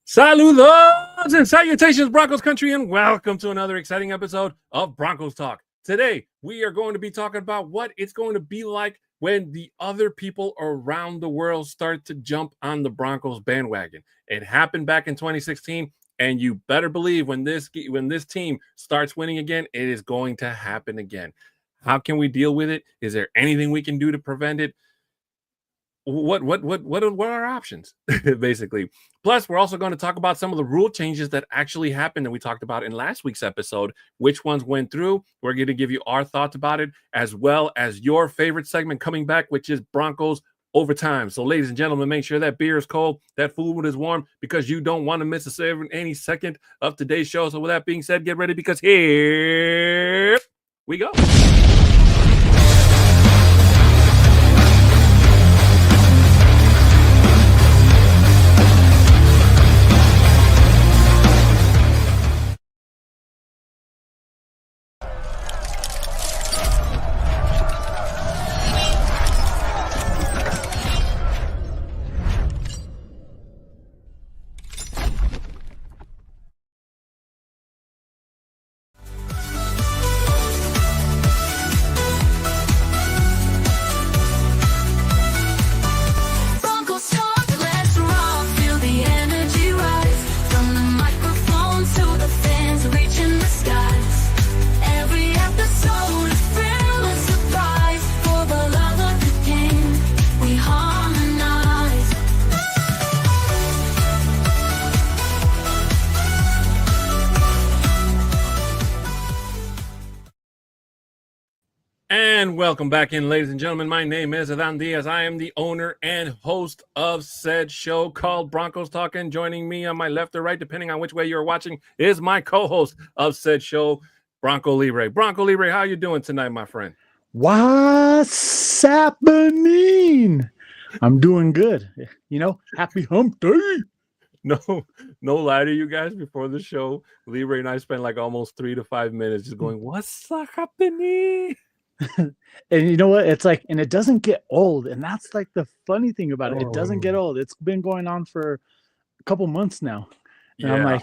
Saludos and salutations, Broncos Country, and welcome to another exciting episode of Broncos Talk. Today, we are going to be talking about what it's going to be like when the other people around the world start to jump on the Broncos bandwagon. It happened back in 2016, and you better believe when this team starts winning again, it is going to happen again. How can we deal with it? Is there anything we can do to prevent it? What are our options, basically? Plus, we're also going to talk about some of the rule changes that actually happened that we talked about in last week's episode. Which ones went through? We're going to give you our thoughts about it, as well as your favorite segment coming back, which is Broncos Overtime. So, ladies and gentlemen, make sure that beer is cold, that food is warm, because you don't want to miss any second of today's show. So, with that being said, get ready, because here we go. And welcome back in, ladies and gentlemen. My name is Adan Diaz. I am the owner and host of said show called Broncos Talk. And joining me on my left or right, depending on which way you're watching, is my co-host of said show, Bronco Libre. Bronco Libre, how you doing tonight, my friend? What's happening? I'm doing good. Happy hump day. No lie to you guys. Before the show, Libre and I spent like almost 3 to 5 minutes just going, "What's happening?" And you know what? It's like, and it doesn't get old. And that's like the funny thing about it. It doesn't get old. It's been going on for a couple months now. And yeah,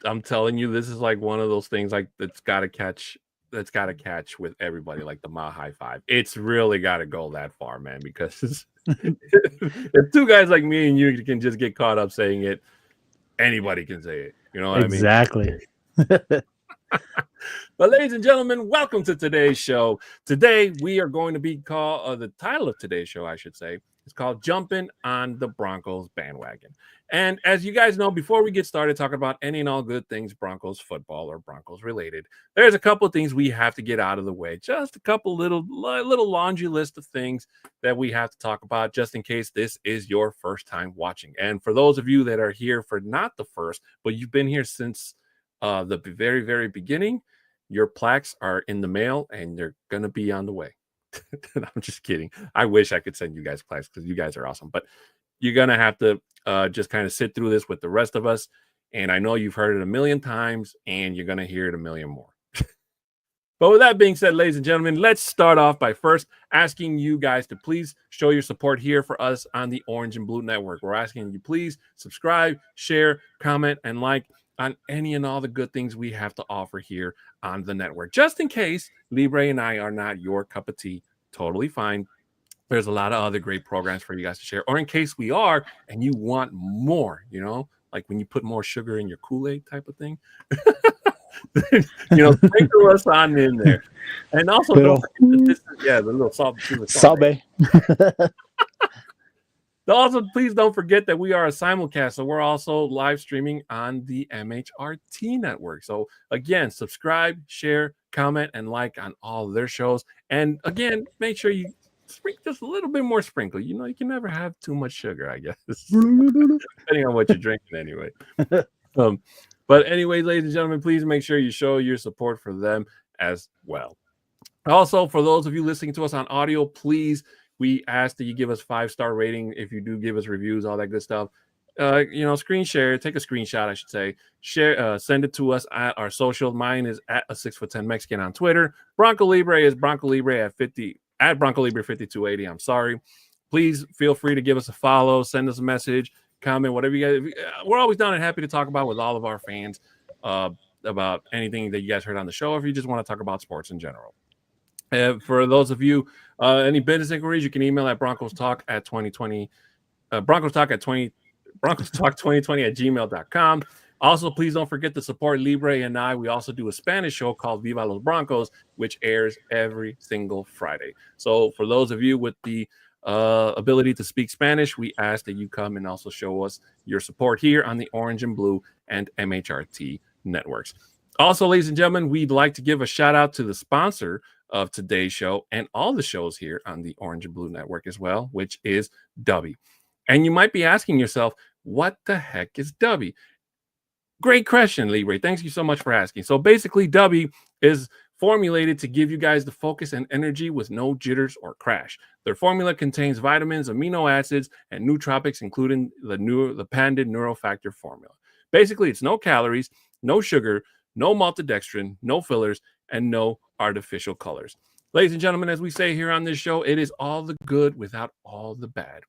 I'm telling you, this is like one of those things like that's got to catch with everybody, like the mile high five. It's really got to go that far, man, because if two guys like me and you can just get caught up saying it, anybody can say it. You know what exactly. I mean? But ladies and gentlemen, welcome to today's show. Today we are going to be called the title of today's show, I should say, is called Jumpin' on the Broncos Bandwagon. And as you guys know, before we get started talking about any and all good things Broncos football or Broncos related, there's a couple of things we have to get out of the way. Just a couple little laundry list of things that we have to talk about, just in case this is your first time watching. And for those of you that are here for not the first, but you've been here since the very, very beginning, your plaques are in the mail and they're going to be on the way. I'm just kidding. I wish I could send you guys plaques because you guys are awesome, but you're going to have to just kind of sit through this with the rest of us. And I know you've heard it a million times and you're going to hear it a million more. But with that being said, ladies and gentlemen, let's start off by first asking you guys to please show your support here for us on the Orange and Blue Network. We're asking you please subscribe, share, comment, and like on any and all the good things we have to offer here on the network. Just in case Libre and I are not your cup of tea, totally fine. There's a lot of other great programs for you guys to share. Or in case we are and you want more, like when you put more sugar in your Kool-Aid type of thing, sprinkle us on in there. And also, don't forget the little salt. Salve. Also, please don't forget that we are a simulcast, so we're also live streaming on the MHRT network. So again, subscribe, share, comment, and like on all of their shows. And again, make sure you sprinkle just a little bit more sprinkle. You can never have too much sugar, I guess, depending on what you're drinking anyway. But anyway, ladies and gentlemen, please make sure you show your support for them as well. Also, for those of you listening to us on audio, please, we ask that you give us 5-star rating. If you do give us reviews, all that good stuff, screen share, take a screenshot, I should say, share, send it to us at our social. Mine is at a 6'10" Mexican on Twitter. Bronco Libre is Bronco Libre at Bronco Libre 5280. I'm sorry. Please feel free to give us a follow, send us a message, comment, whatever you guys. We're always down and happy to talk about with all of our fans about anything that you guys heard on the show, or if you just want to talk about sports in general. For those of you, any business inquiries, you can email at Broncos Talk at 2020, Broncos Talk 2020 at gmail.com. Also, please don't forget to support Libre and I. We also do a Spanish show called Viva los Broncos, which airs every single Friday. So for those of you with the ability to speak Spanish, we ask that you come and also show us your support here on the Orange and Blue and MHRT networks. Also, ladies and gentlemen, we'd like to give a shout out to the sponsor of today's show and all the shows here on the Orange and Blue network as well, which is Dubby. And you might be asking yourself, what the heck is Dubby? Great question, Libre. Thanks you so much for asking. So basically, Dubby is formulated to give you guys the focus and energy with no jitters or crash. Their formula contains vitamins, amino acids, and nootropics, including the Pandid Neurofactor formula. Basically, it's no calories, no sugar, no maltodextrin, no fillers, and no artificial colors. Ladies and gentlemen, as we say here on this show, it is all the good without all the bad.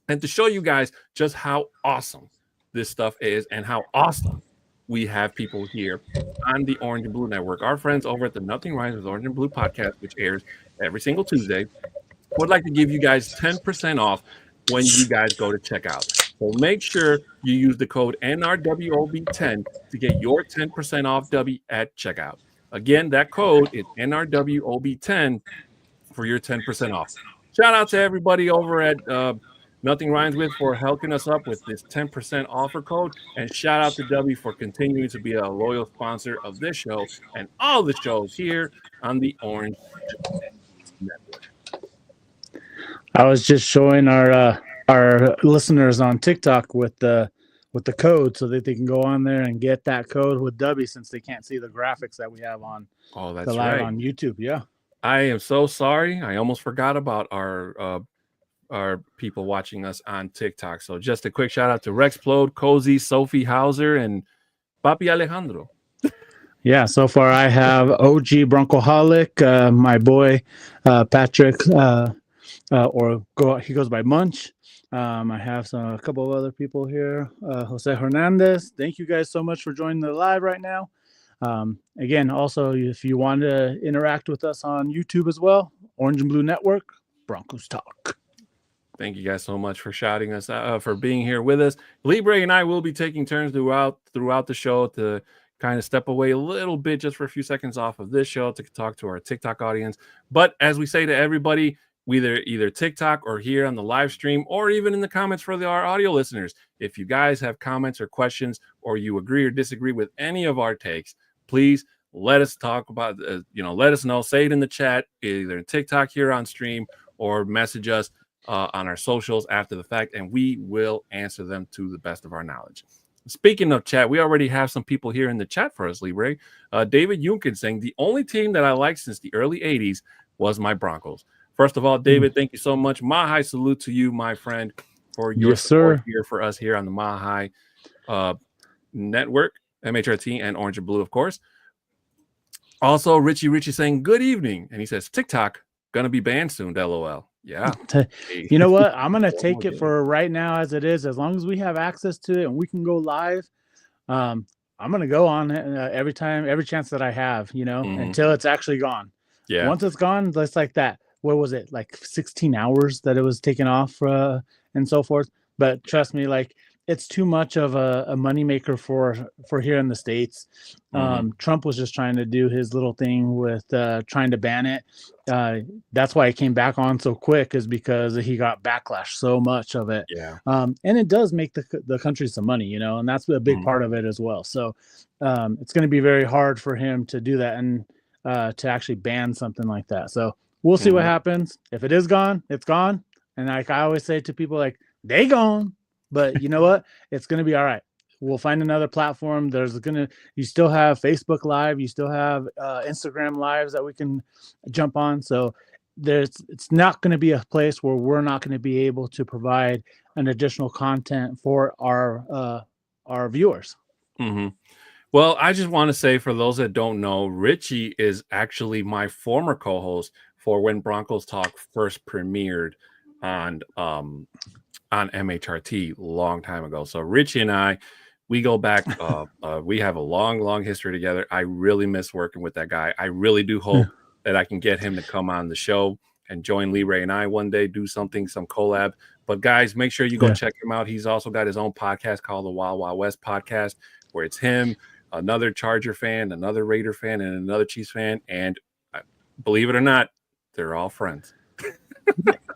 And to show you guys just how awesome this stuff is and how awesome we have people here on the Orange and Blue Network, our friends over at the Nothing Rhymes with Orange and Blue podcast, which airs every single Tuesday, would like to give you guys 10% off when you guys go to checkout. So make sure you use the code NRWOB10 to get your 10% off Dubby at checkout. Again, that code is NRWOB10 for your 10% off. Shout out to everybody over at Nothing Rhymes With for helping us up with this 10% offer code. And shout out to Dubby for continuing to be a loyal sponsor of this show and all the shows here on the Orange Network. I was just showing our listeners on TikTok with the code so that they can go on there and get that code with Dubby, since they can't see the graphics that we have on that's the live right on YouTube. Yeah. I am so sorry. I almost forgot about our people watching us on TikTok. So just a quick shout out to Rexplode, Cozy, Sophie Hauser, and Papi Alejandro. Yeah, so far I have OG Broncoholic, my boy Patrick, he goes by Munch. I have a couple of other people here. Jose Hernandez. Thank you guys so much for joining the live right now. Again, also, if you want to interact with us on YouTube as well, Orange and Blue Network, Broncos Talk. Thank you guys so much for shouting us out, for being here with us. Libre and I will be taking turns throughout the show to kind of step away a little bit just for a few seconds off of this show to talk to our TikTok audience. But as we say to everybody, either TikTok or here on the live stream, or even in the comments for our audio listeners, if you guys have comments or questions, or you agree or disagree with any of our takes, please let us talk about, let us know. Say it in the chat, either in TikTok here on stream, or message us on our socials after the fact, and we will answer them to the best of our knowledge. Speaking of chat, we already have some people here in the chat for us, Libre. David Yunkin saying, the only team that I liked since the early 80s was my Broncos. First of all, David, thank you so much. Mahai salute to you, my friend, for your support here for us here on the Mahai network, MHRT and Orange and Blue, of course. Also, Richie saying, good evening. And he says, TikTok, gonna be banned soon, LOL. Yeah. You know what? I'm going to take it for right now as it is. As long as we have access to it and we can go live, I'm going to go on every chance that I have, until it's actually gone. Yeah. Once it's gone, it's like that. What was it? Like 16 hours that it was taken off and so forth. But trust me, it's too much of a moneymaker for here in the States. Trump was just trying to do his little thing with trying to ban it. That's why it came back on so quick, is because he got backlash so much of it. Yeah. And it does make the country some money, and that's a big part of it as well. So it's going to be very hard for him to do that and to actually ban something like that. So we'll see what happens. If it is gone, it's gone. And I always say to people, they gone. But you know what? It's going to be all right. We'll find another platform. You still have Facebook Live. You still have Instagram Lives that we can jump on. So it's not going to be a place where we're not going to be able to provide an additional content for our viewers. Mm-hmm. Well, I just want to say, for those that don't know, Richie is actually my former co-host for when Broncos Talk first premiered on on MHRT long time ago. So Richie and I, we go back. We have a long history together. I really miss working with that guy. I really do hope that I can get him to come on the show and join Lee Ray and I one day, do some collab. But guys, make sure you go check him out. He's also got his own podcast called the Wild Wild West Podcast, where it's him, another Charger fan, another Raider fan, and another Chiefs fan. And believe it or not, they're all friends.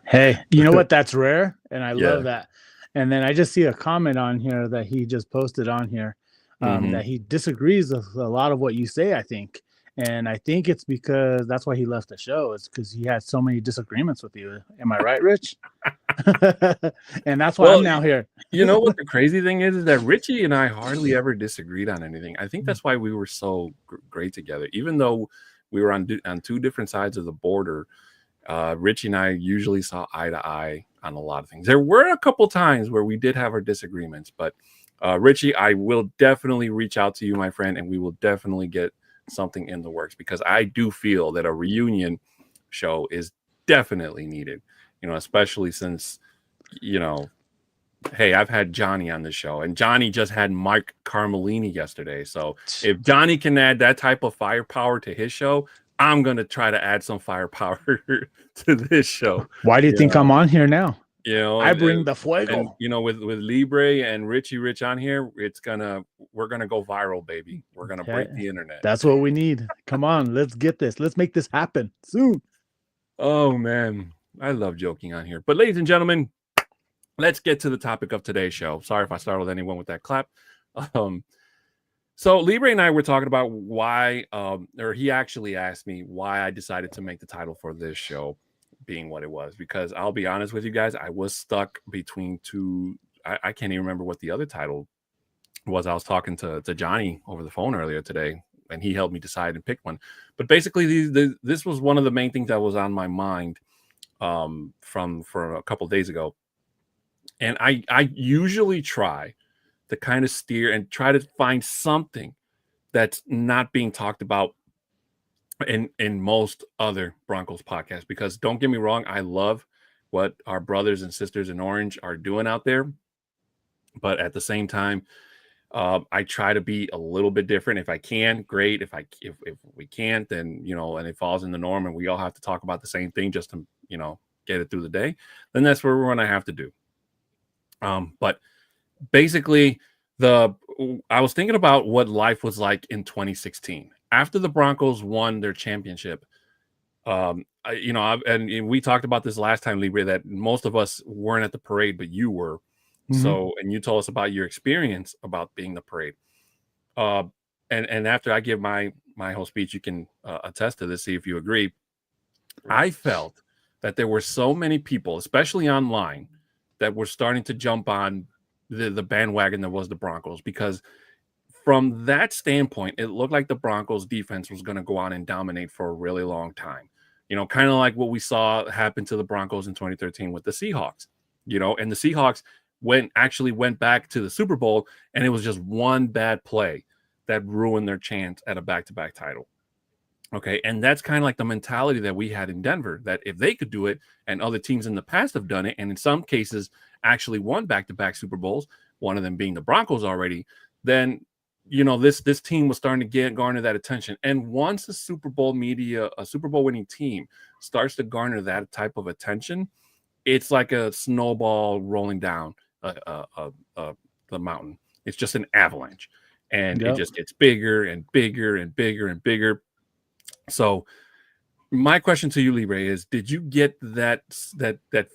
Hey, you know what? That's rare, and I love that. And then I just see a comment on here that he just posted on here that he disagrees with a lot of what you say, I think. And I think it's because that's why he left the show. It's because he had so many disagreements with you. Am I right, Rich? And that's why I'm now here. You know what the crazy thing is that Richie and I hardly ever disagreed on anything. I think that's why we were so great together. Even though we were on two different sides of the border, Richie and I usually saw eye to eye on a lot of things. There were a couple times where we did have our disagreements, but Richie, I will definitely reach out to you, my friend, and we will definitely get something in the works, because I do feel that a reunion show is definitely needed, especially since, hey, I've had Johnny on the show, and Johnny just had Mike Carmelini yesterday. So if Johnny can add that type of firepower to his show, I'm going to try to add some firepower to this show. Why do you think I'm on here now? I bring the fuego. And, with Libre and Richie Rich on here, we're gonna go viral, baby. We're gonna break the internet. That's what we need. Come on, let's get this. Let's make this happen soon. Oh man, I love joking on here. But ladies and gentlemen, let's get to the topic of today's show. Sorry if I startled anyone with that clap. So Libre and I were talking about why, or he actually asked me why I decided to make the title for this show being what it was, because I'll be honest with you guys, I was stuck between two. I can't even remember what the other title was. I was talking to Johnny over the phone earlier today, and he helped me decide and pick one. But basically, this was one of the main things that was on my mind for a couple of days ago. And I usually try to kind of steer and try to find something that's not being talked about in most other Broncos podcasts, because don't get me wrong, I love what our brothers and sisters in Orange are doing out there, but at the same time, I try to be a little bit different. If I can, great. If we can't, then and it falls in the norm, and we all have to talk about the same thing just to get it through the day, then that's what we're going to have to do. But basically, I was thinking about what life was like in 2016 after the Broncos won their championship. And we talked about this last time, Libre, that most of us weren't at the parade, but you were. Mm-hmm. So, and you told us about your experience about being the parade. And after I give my whole speech, you can attest to this, see if you agree. I felt that there were so many people, especially online, that were starting to jump on the bandwagon that was the Broncos, because from that standpoint, it looked like the Broncos defense was going to go on and dominate for a really long time. Kind of like what we saw happen to the Broncos in 2013 with the Seahawks, and the Seahawks went back to the Super Bowl, and it was just one bad play that ruined their chance at a back-to-back title. Okay. And that's kind of like the mentality that we had in Denver, that if they could do it, and other teams in the past have done it, and in some cases actually won back-to-back Super Bowls, one of them being the Broncos already, then this team was starting to garner that attention. And once a Super Bowl winning team starts to garner that type of attention, it's like a snowball rolling down the mountain. It's just an avalanche, and it just gets bigger and bigger and bigger and bigger. So my question to you, Libre, is did you get that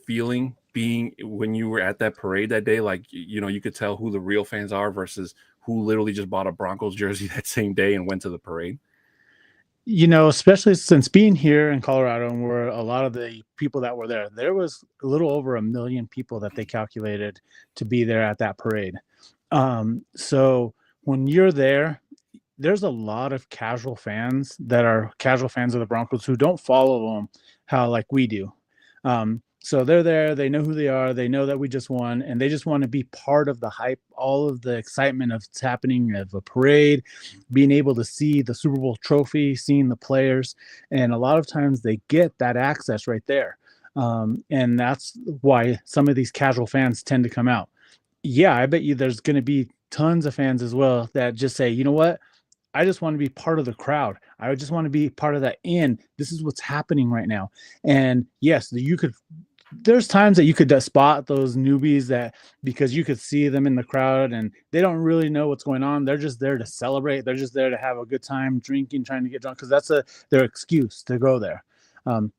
feeling being when you were at that parade that day? Like, you could tell who the real fans are versus who literally just bought a Broncos jersey that same day and went to the parade? Especially since being here in Colorado, and where a lot of the people that were there was a little over 1 million people that they calculated to be there at that parade. So when you're there's a lot of casual fans that are casual fans of the Broncos who don't follow them how like we do. So they're there, they know who they are, they know that we just won, and they just want to be part of the hype, all of the excitement of what's happening, of a parade, being able to see the Super Bowl trophy, seeing the players. And a lot of times they get that access right there. And that's why some of these casual fans tend to come out. Yeah, I bet you there's going to be tons of fans as well that just say, you know what? I just want to be part of the crowd. I just want to be part of that. And this is what's happening right now. And yes, there's times that you could spot those newbies that because you could see them in the crowd and they don't really know what's going on. They're just there to celebrate. They're just there to have a good time drinking, trying to get drunk because that's their excuse to go there.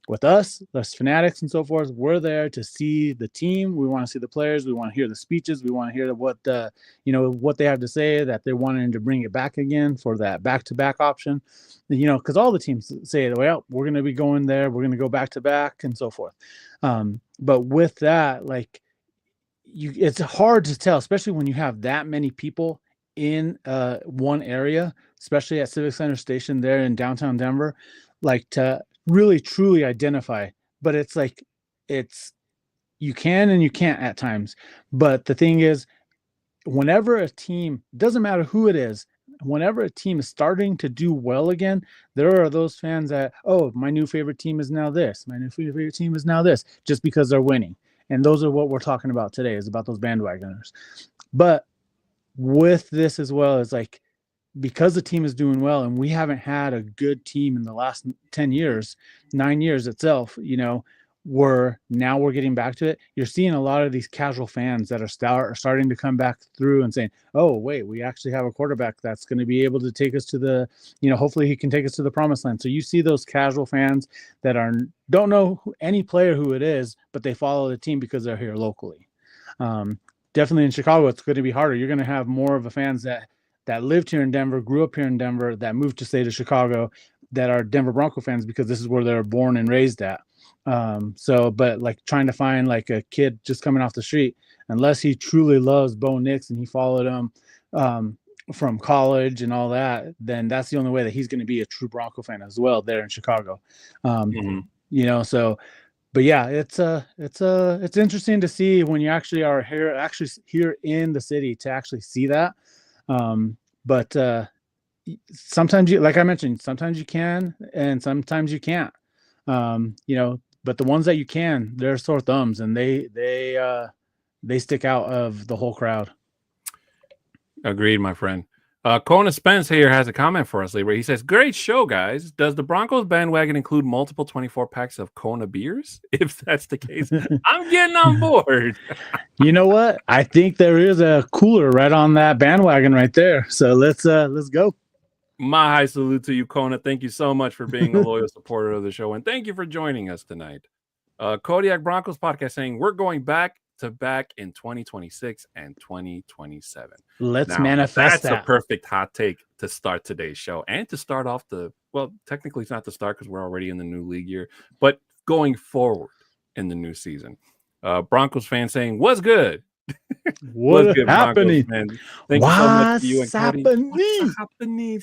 With us fanatics and so forth, we're there to see the team. We want to see the players. We want to hear the speeches. We want to hear what what they have to say, that they're wanting to bring it back again for that back-to-back option, because all the teams say, well, we're going to be going there. We're going to go back-to-back and so forth. But with that, it's hard to tell, especially when you have that many people in one area, especially at Civic Center Station there in downtown Denver, to really truly identify. But it's you can and you can't at times. But the thing is, whenever a team, doesn't matter who it is, whenever a team is starting to do well again, there are those fans that, oh, my new favorite team is now this, my new favorite team is now this, just because they're winning. And those are what we're talking about today, is about those bandwagoners. But with this as well, is because the team is doing well and we haven't had a good team in the last 10 years, 9 years itself, we're getting back to it. You're seeing a lot of these casual fans that are starting to come back through and saying, oh, wait, we actually have a quarterback that's going to be able to take us to the, hopefully he can take us to the promised land. So you see those casual fans that don't know any player who it is, but they follow the team because they're here locally. Definitely in Chicago, it's going to be harder. You're going to have more of the fans that lived here in Denver, grew up here in Denver, that moved to state of Chicago, that are Denver Bronco fans because this is where they're born and raised at. But trying to find a kid just coming off the street, unless he truly loves Bo Nix and he followed him from college and all that, then that's the only way that he's going to be a true Bronco fan as well there in Chicago. But yeah, it's interesting to see when you actually are here in the city to actually see that. But sometimes like I mentioned, sometimes you can and sometimes you can't. But the ones that you can, they're sore thumbs and they stick out of the whole crowd. Agreed, my friend. Kona Spence here has a comment for us, Libra. He says, great show, guys. Does the Broncos bandwagon include multiple 24 packs of Kona beers? If that's the case, I'm getting on board. You know what? I think there is a cooler right on that bandwagon right there. So let's go. My high salute to you, Kona. Thank you so much for being a loyal supporter of the show. And thank you for joining us tonight. Kodiak Broncos podcast saying we're going back to back in 2026 and 2027. Let's manifest that's a perfect hot take to start today's show and to start off technically it's not the start because we're already in the new league year, but going forward in the new season. Broncos fans saying, what's good? What's good, happening? Broncos, thank you so much to you and happening? What's happening?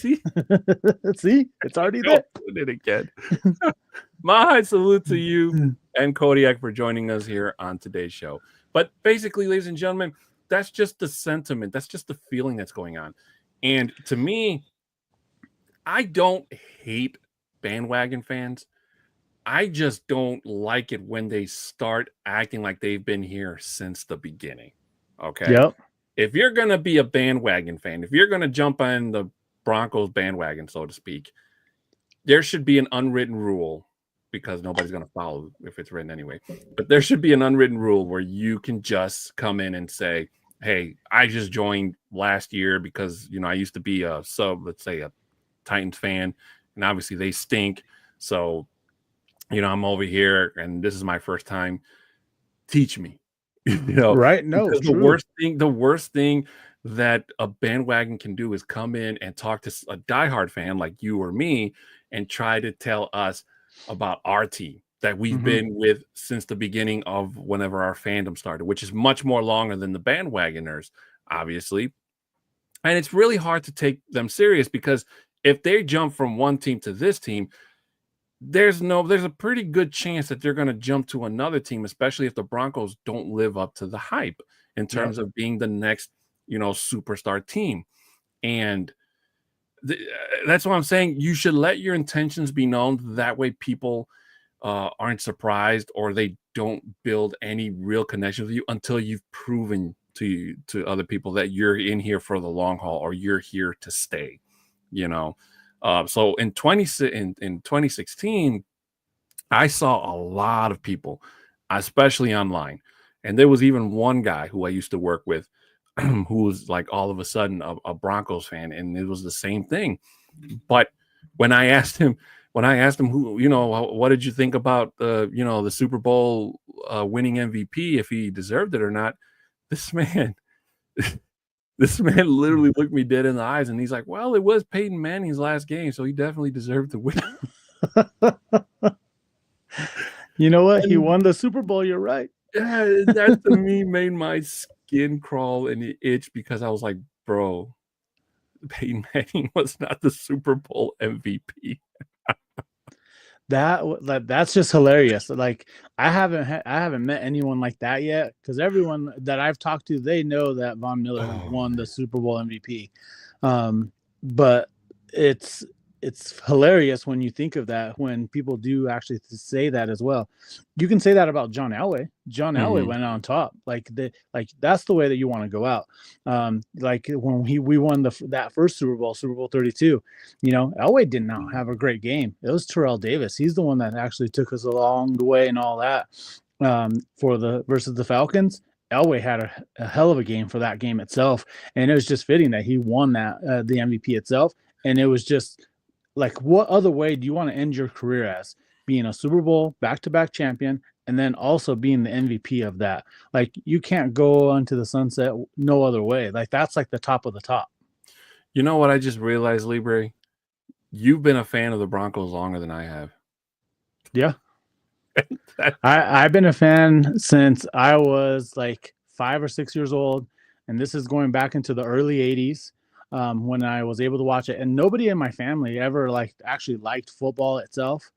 See, it's already there. Did it again. My salute to you and Kodiak for joining us here on today's show. But basically, ladies and gentlemen, that's just the sentiment. That's just the feeling that's going on. And to me, I don't hate bandwagon fans. I just don't like it when they start acting like they've been here since the beginning. Okay. Yep. If you're going to be a bandwagon fan, if you're going to jump on the Broncos bandwagon, so to speak, there should be an unwritten rule, because nobody's going to follow if it's written anyway. But there should be an unwritten rule where you can just come in and say, hey, I just joined last year because, I used to be let's say a Titans fan, and obviously they stink. So, I'm over here and this is my first time. Teach me, right? No, the worst thing that a bandwagon can do is come in and talk to a diehard fan like you or me and try to tell us about our team that we've been with since the beginning of whenever our fandom started, which is much more longer than the bandwagoners, obviously. And it's really hard to take them serious because if they jump from one team to this team, there's a pretty good chance that they're going to jump to another team, especially if the Broncos don't live up to the hype in terms of being the next, superstar team. And that's what I'm saying. You should let your intentions be known. That way people aren't surprised or they don't build any real connection with you until you've proven to other people that you're in here for the long haul or you're here to stay, you know. So in 2016, I saw a lot of people, especially online, and there was even one guy who I used to work with who was like all of a sudden a Broncos fan, and it was the same thing. But when I asked him who, you know, what did you think about you know, the Super Bowl winning MVP, if he deserved it or not, this man literally looked me dead in the eyes, and he's like, well, it was Peyton Manning's last game, so he definitely deserved to win. You know what? He won the Super Bowl. You're right. Yeah, that to me made my skin crawl and itch, because I was like, bro, Peyton Manning was not the Super Bowl MVP. That's just hilarious. Like I haven't met anyone like that yet, because everyone that I've talked to, they know that Von Miller won the Super Bowl MVP. But it's hilarious when you think of that, when people do actually say that as well. You can say that about John Elway. John Elway went on top. Like that's the way that you want to go out. Like when we won that first Super Bowl 32, you know, Elway did not have a great game. It was Terrell Davis. He's the one that actually took us along the way and all that. Versus the Falcons, Elway had a hell of a game for that game itself, and it was just fitting that he won that the MVP itself. And it was just like, what other way do you want to end your career as being a Super Bowl back-to-back champion and then also being the MVP of that? Like, you can't go into the sunset no other way. Like, that's like the top of the top. You know what I just realized, Libre? You've been a fan of the Broncos longer than I have. Yeah. I've been a fan since I was like 5 or 6 years old, and this is going back into the early 80s. When I was able to watch it, and nobody in my family ever actually liked football itself,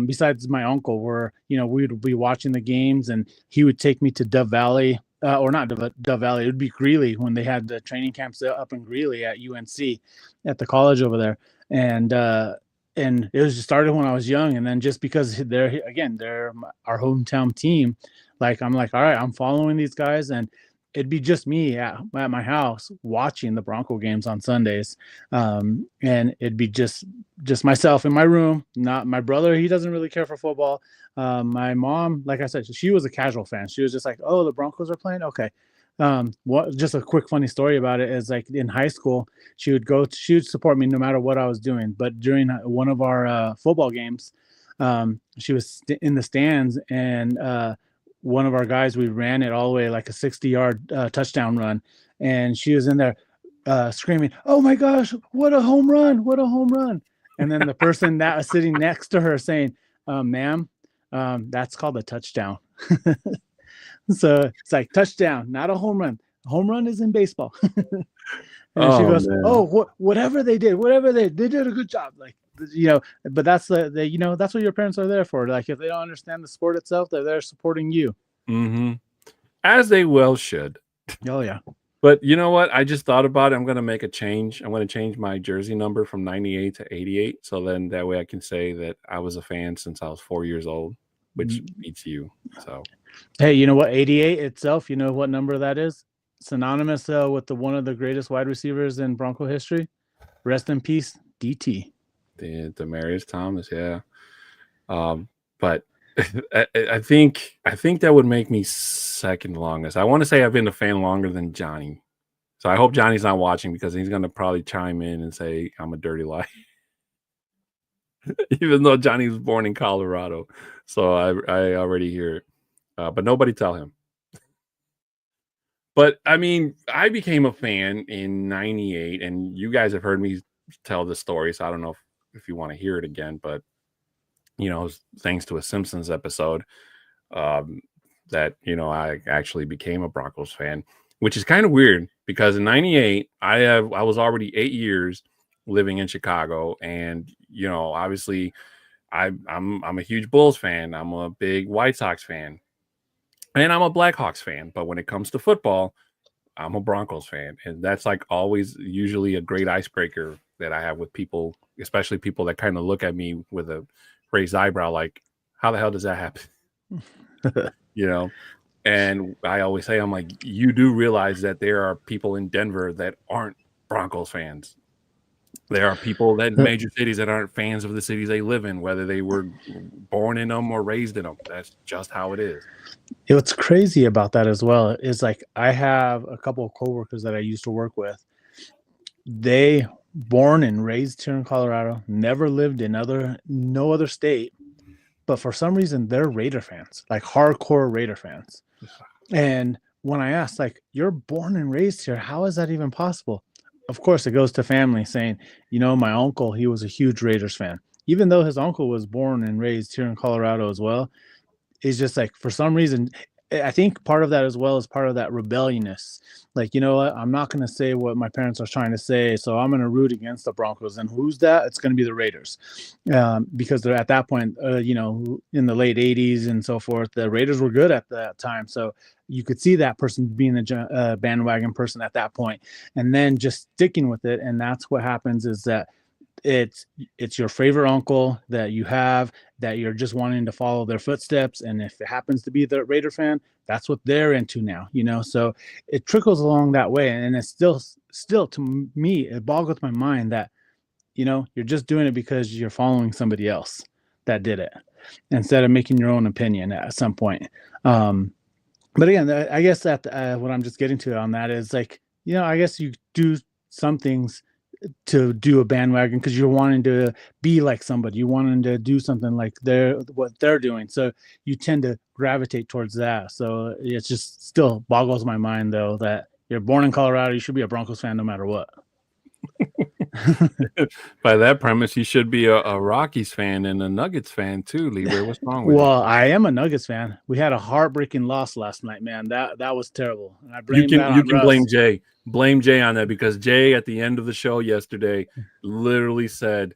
besides my uncle, where, you know, we would be watching the games and he would take me to Dove Valley, or not Dove Valley, it would be Greeley, when they had the training camps up in Greeley at UNC, at the college over there. And it was just started when I was young, and then just because they're our hometown team, like I'm like, all right, I'm following these guys. And it'd be just me at my house watching the Bronco games on Sundays. And it'd be just myself in my room, not my brother. He doesn't really care for football. My mom, like I said, she was a casual fan. She was just like, oh, the Broncos are playing. Okay. Just a quick funny story about it is, like, in high school, she would support me no matter what I was doing. But during one of our football games, she was in the stands, and one of our guys, we ran it all the way, like a 60-yard touchdown run, and she was in there screaming, "Oh my gosh, what a home run! What a home run!" And then the person that was sitting next to her saying, "Ma'am, that's called a touchdown." So it's like, touchdown, not a home run. A home run is in baseball. And she goes, man. "Oh, whatever they did, they did a good job." Like, you know, but that's you know, that's what your parents are there for. Like, if they don't understand the sport itself, they're there supporting you. Mm-hmm. As they well should. Oh yeah. But you know what? I just thought about it. I'm going to make a change. I'm going to change my jersey number from 98 to 88. So then that way I can say that I was a fan since I was 4 years old, which beats you. So, hey, you know what? 88 itself, you know what number that is? Synonymous with one of the greatest wide receivers in Bronco history. Rest in peace, DT. Demaryius Thomas, yeah. But I think that would make me second longest. I want to say I've been a fan longer than Johnny. So I hope Johnny's not watching, because he's going to probably chime in and say I'm a dirty lie. Even though Johnny was born in Colorado. So I already hear it. But nobody tell him. But I mean, I became a fan in 98, and you guys have heard me tell the story, so I don't know if you want to hear it again, but you know, thanks to a Simpsons episode, that, you know, I actually became a Broncos fan, which is kind of weird, because in 98, I was already 8 years living in Chicago, and you know, obviously I'm a huge Bulls fan, I'm a big White Sox fan, and I'm a Blackhawks fan. But when it comes to football, I'm a Broncos fan. And that's like always usually a great icebreaker that I have with people, especially people that kind of look at me with a raised eyebrow, like, how the hell does that happen? you know. And I always say, I'm like, you do realize that there are people in Denver that aren't Broncos fans. There are people that in major cities that aren't fans of the cities they live in, whether they were born in them or raised in them. That's just how it is. What's crazy about that as well is like I have a couple of coworkers that I used to work with. They born and raised here in Colorado, never lived in no other state, but for some reason they're Raider fans, like hardcore Raider fans. And when I asked, like, you're born and raised here, how is that even possible? Of course, it goes to family saying, my uncle, he was a huge Raiders fan. Even though his uncle was born and raised here in Colorado as well, it's just like for some reason, I think part of that as well is part of that rebelliousness. Like, you know what? I'm not going to say what my parents are trying to say, so I'm going to root against the Broncos. And who's that? It's going to be the Raiders, because they're at that point, in the late '80s and so forth. The Raiders were good at that time, so you could see that person being a bandwagon person at that point, and then just sticking with it. And that's what happens is that it's your favorite uncle that you have that you're just wanting to follow their footsteps, and if it happens to be the Raider fan, that's what they're into now, so it trickles along that way. And it's still to me, it boggles my mind that you're just doing it because you're following somebody else that did it instead of making your own opinion at some point. But again, I guess that what I'm just getting to on that is like, I guess you do some things to do a bandwagon because you're wanting to be like somebody, you wanting to do something like what they're doing, so you tend to gravitate towards that. So it just still boggles my mind though that you're born in Colorado, you should be a Broncos fan no matter what. By that premise, you should be a Rockies fan and a Nuggets fan too, Leroy. What's wrong with you? Well, I am a Nuggets fan. We had a heartbreaking loss last night, man. That was terrible. And I blame you can blame Jay. Blame Jay on that, because Jay at the end of the show yesterday literally said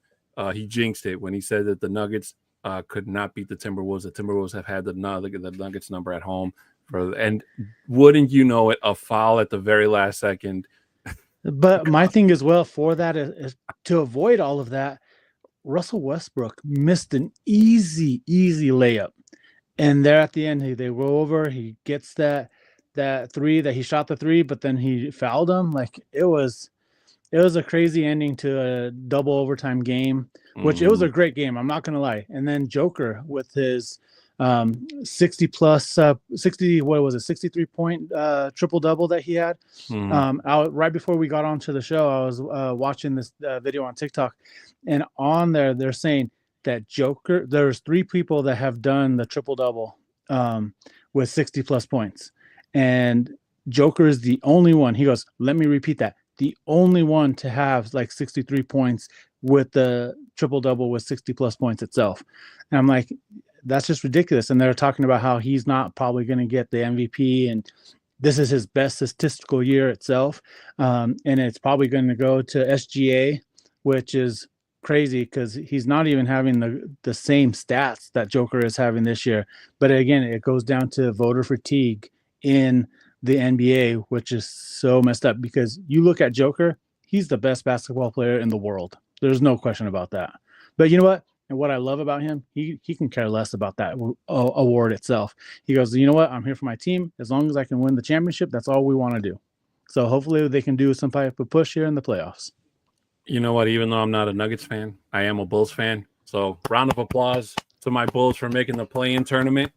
he jinxed it when he said that the Nuggets could not beat the Timberwolves. The Timberwolves have had the Nuggets number at home and wouldn't you know it, a foul at the very last second. But my thing as well for that is to avoid all of that, Russell Westbrook missed an easy layup. And there at the end, they roll over, he gets that three that he shot the three, but then he fouled him. Like it was a crazy ending to a double overtime game, which it was a great game. I'm not going to lie. And then Joker with his 63 point triple double that he had. Right before we got onto the show, I was watching this video on TikTok, and on there they're saying that Joker, there's 3 people that have done the triple double with 60 plus points, and Joker is the only one. He goes, let me repeat that, the only one to have like 63 points with the triple double with 60 plus points itself. And I'm like, that's just ridiculous. And they're talking about how he's not probably going to get the MVP, and this is his best statistical year itself. And it's probably going to go to SGA, which is crazy because he's not even having the same stats that Joker is having this year. But again, it goes down to voter fatigue in the NBA, which is so messed up, because you look at Joker, he's the best basketball player in the world. There's no question about that. But you know what? And what I love about him, he can care less about that award itself. He goes, you know what? I'm here for my team. As long as I can win the championship, that's all we want to do. So hopefully they can do some type of push here in the playoffs. You know what? Even though I'm not a Nuggets fan, I am a Bulls fan. So round of applause to my Bulls for making the play-in tournament.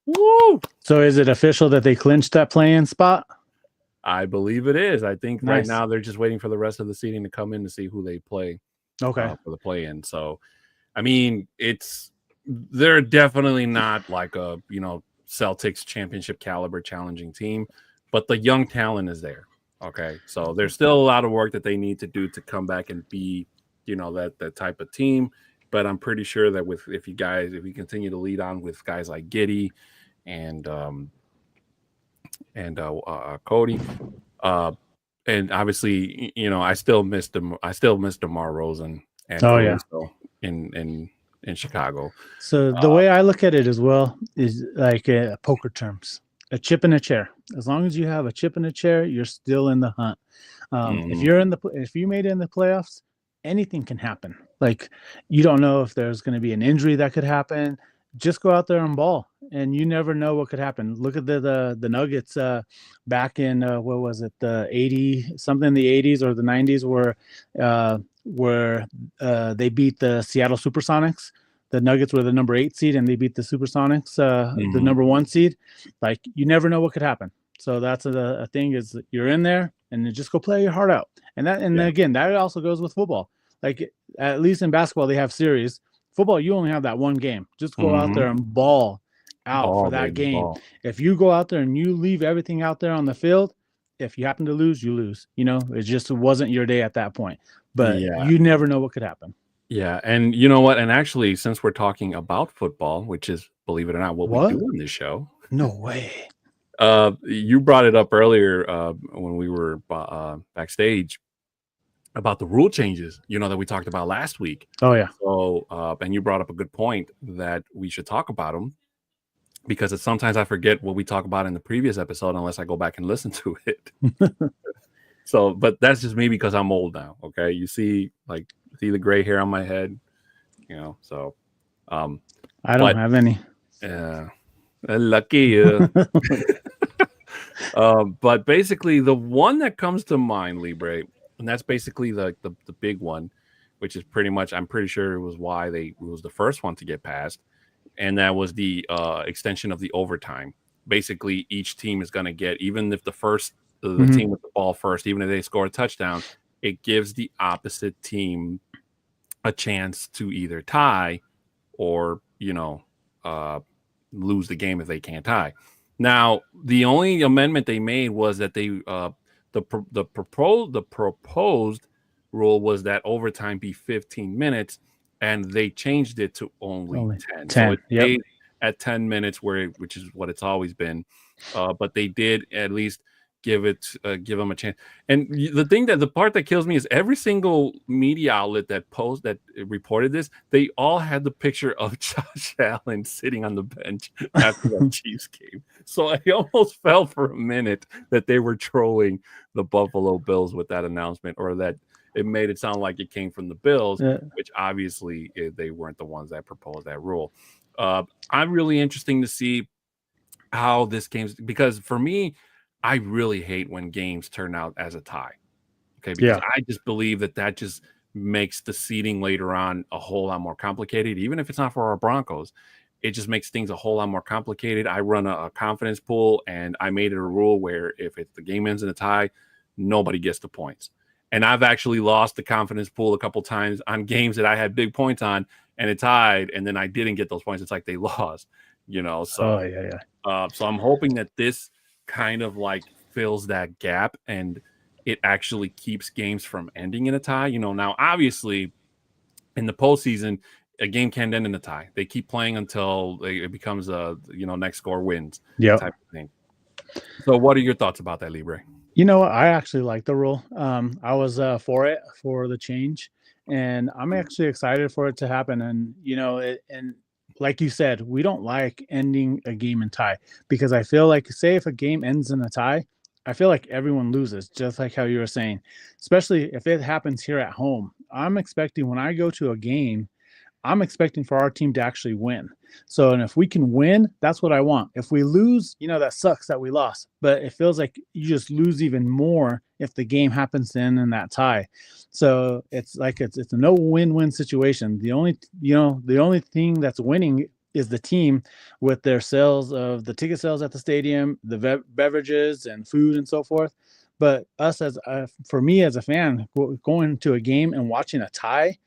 Woo! So is it official that they clinched that play-in spot? I believe it is. I think right now they're just waiting for the rest of the seeding to come in to see who they play. Okay. For the play-in. So, I mean, they're definitely not like a, Celtics championship caliber challenging team, but the young talent is there. Okay. So there's still a lot of work that they need to do to come back and be, that type of team. But I'm pretty sure that if you continue to lead on with guys like Giddey and Cody, and obviously, I still miss DeMar DeRozan and in Chicago. So the way I look at it as well is like poker terms, a chip in a chair. As long as you have a chip in a chair, you're still in the hunt. If you made it in the playoffs, anything can happen. Like, you don't know if there's going to be an injury that could happen. just go out there and ball, and you never know what could happen. Look at the Nuggets back in what was it, the 80s or the 90s, where they beat the Seattle Supersonics. The Nuggets were the number 8 seed, and they beat the Supersonics, the number 1 seed. Like, you never know what could happen. So that's a thing, is you're in there and you just go play your heart out. And again, that also goes with football. Like, at least in basketball, they have series. Football, you only have that one game. Just go out there and ball out for that game. Ball. If you go out there and you leave everything out there on the field, if you happen to lose, you lose. You know, it wasn't your day at that point. But you never know what could happen. Yeah, and you know what? And actually, since we're talking about football, which is, believe it or not, what we do on this show. No way. You brought it up earlier when we were backstage about the rule changes, that we talked about last week. Oh, yeah. So, and you brought up a good point that we should talk about them, because sometimes I forget what we talked about in the previous episode unless I go back and listen to it. So, but that's just me because I'm old now. Okay. You see the gray hair on my head, so. I don't have any. Yeah. Lucky you. But basically the one that comes to mind, Libre, and that's basically the big one, which is pretty much, I'm pretty sure it was why it was the first one to get passed. And that was the extension of the overtime. Basically, each team is going to get, even if the team with the ball first, even if they score a touchdown, it gives the opposite team a chance to either tie or, lose the game if they can't tie. Now, the only amendment they made was that the proposed rule was that overtime be 15 minutes, and they changed it to only 10. So it stayed at 10 minutes, which is what it's always been. But they did at least give them a chance. And the part that kills me is every single media outlet that reported this, they all had the picture of Josh Allen sitting on the bench after the Chiefs game. So I almost felt for a minute that they were trolling the Buffalo Bills with that announcement, or that it made it sound like it came from the Bills, which obviously they weren't the ones that proposed that rule. I'm really interesting to see how this game's, because for me, I really hate when games turn out as a tie. Okay, because I just believe that just makes the seeding later on a whole lot more complicated. Even if it's not for our Broncos, it just makes things a whole lot more complicated. I run a confidence pool, and I made it a rule where if the game ends in a tie, nobody gets the points. And I've actually lost the confidence pool a couple times on games that I had big points on, and it tied, and then I didn't get those points. It's like they lost, So, so I'm hoping that this kind of fills that gap, and it actually keeps games from ending in a tie. Now obviously in the postseason, a game can't end in a tie. They keep playing until it becomes next score wins type of thing. So what are your thoughts about that, Libre? I actually like the rule. I was for the change, and I'm actually excited for it to happen. And and like you said, we don't like ending a game in tie, because I feel like, say if a game ends in a tie, I feel like everyone loses, just like how you were saying, especially if it happens here at home. I'm expecting, when I go to a game, I'm expecting for our team to actually win. So, and if we can win, that's what I want. If we lose, that sucks that we lost, but it feels like you just lose even more if the game happens to end in that tie. So it's like, it's a no win-win situation. The only thing that's winning is the team, with their sales of the ticket sales at the stadium, the beverages and food and so forth. But for me as a fan, going to a game and watching a tie,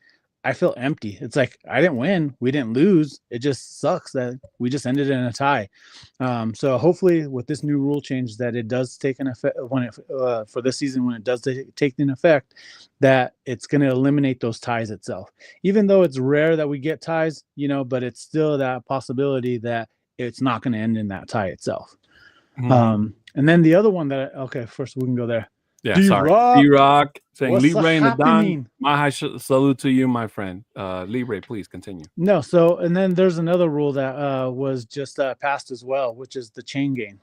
I feel empty. It's like, I didn't win, we didn't lose. It just sucks that we just ended in a tie. So hopefully with this new rule change, that it does take an effect for this season, when it does take an effect, that it's going to eliminate those ties itself. Even though it's rare that we get ties, but it's still that possibility that it's not going to end in that tie itself. And then the other one first we can go there. Yeah, D-Rock saying, Libre and the Don, my high salute to you, my friend. Libre, please continue. No, so, and then there's another rule that was just passed as well, which is the chain gang.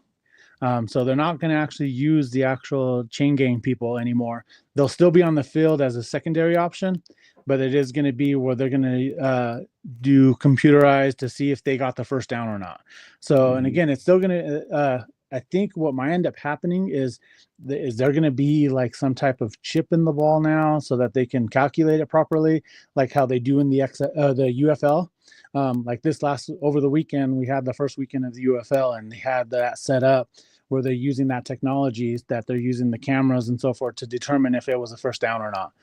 So they're not going to actually use the actual chain gang people anymore. They'll still be on the field as a secondary option, but it is going to be where they're going to do computerized to see if they got the first down or not. So, and again, it's still going to, I think what might end up happening is there going to be like some type of chip in the ball now so that they can calculate it properly, like how they do in the UFL. Like this over the weekend, we had the first weekend of the UFL, and they had that set up where they're using that technology, that they're using the cameras and so forth to determine if it was a first down or not.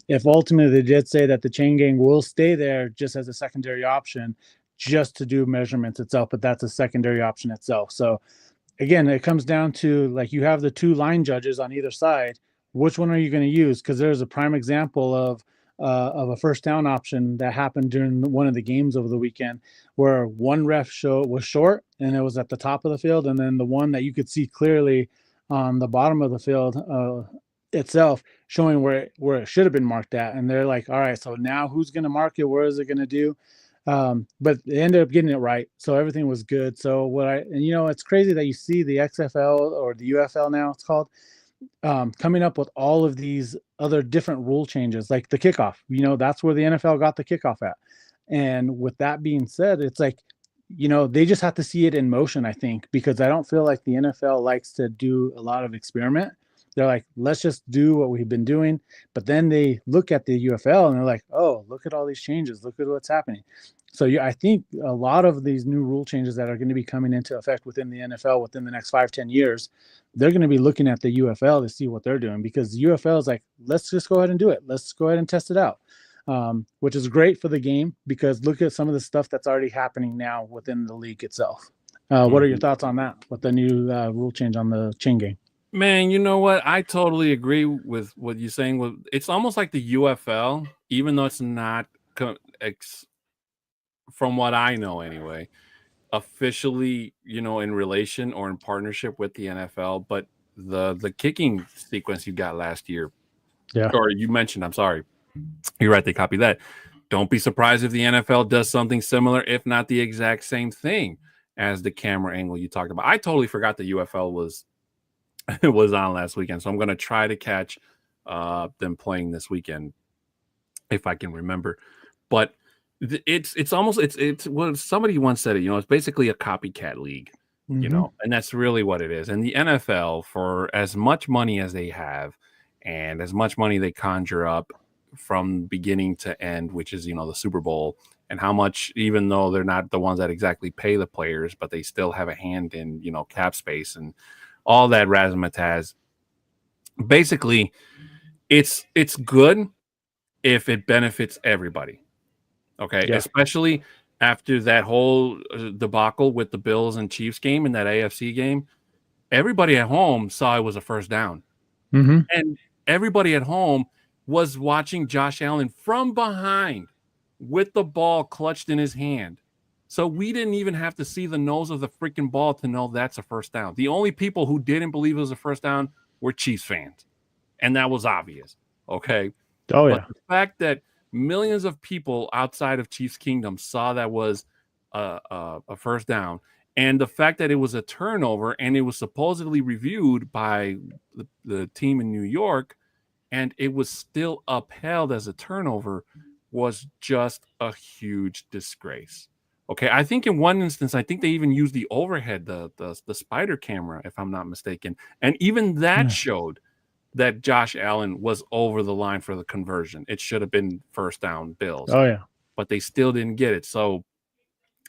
If ultimately they did say that the chain gang will stay there just as a secondary option, just to do measurements itself, but that's a secondary option itself. So again, it comes down to, like, you have the two line judges on either side. Which one are you going to use? Because there's a prime example of a first down option that happened during one of the games over the weekend, where one ref was short and it was at the top of the field, and then the one that you could see clearly on the bottom of the field itself, showing where it should have been marked at. And they're like, all right, so now who's going to mark it? Where is it going to do? But they ended up getting it right, so everything was good. So it's crazy that you see the XFL, or the UFL now it's called, coming up with all of these other different rule changes, like the kickoff. That's where the NFL got the kickoff at. And with that being said, it's like, they just have to see it in motion, I think, because I don't feel like the NFL likes to do a lot of experiment. They're like, let's just do what we've been doing. But then they look at the UFL and they're like, oh, look at all these changes. Look at what's happening. So I think a lot of these new rule changes that are going to be coming into effect within the NFL within the next 5-10 years, they're going to be looking at the UFL to see what they're doing, because the UFL is like, let's just go ahead and do it. Let's go ahead and test it out, which is great for the game, because look at some of the stuff that's already happening now within the league itself. What are your thoughts on that, with the new rule change on the chain game? Man, you know what? I totally agree with what you're saying. It's almost like the UFL, even though it's not, from what I know anyway, officially, in relation or in partnership with the NFL, but the kicking sequence you got last year, or you mentioned, I'm sorry, you're right, they copied that. Don't be surprised if the NFL does something similar, if not the exact same thing as the camera angle you talked about. I totally forgot the UFL was on last weekend, so I'm going to try to catch them playing this weekend if I can remember. But it's almost what somebody once said it. It's basically a copycat league, and that's really what it is. And the NFL, for as much money as they have, and as much money they conjure up from beginning to end, which is the Super Bowl, and how much, even though they're not the ones that exactly pay the players, but they still have a hand in cap space and all that razzmatazz. Basically, it's good if it benefits everybody. Okay, especially after that whole debacle with the Bills and Chiefs game and that AFC game. Everybody at home saw it was a first down. And everybody at home was watching Josh Allen from behind with the ball clutched in his hand. So we didn't even have to see the nose of the freaking ball to know that's a first down. The only people who didn't believe it was a first down were Chiefs fans. And that was obvious. Okay. But the fact that millions of people outside of Chiefs Kingdom saw that was a first down, and the fact that it was a turnover and it was supposedly reviewed by the team in New York, and it was still upheld as a turnover, was just a huge disgrace. Okay, I think in one instance, I think they even used the overhead, the spider camera, if I'm not mistaken. And even that showed that Josh Allen was over the line for the conversion. It should have been first down Bills. Oh, yeah. But they still didn't get it. So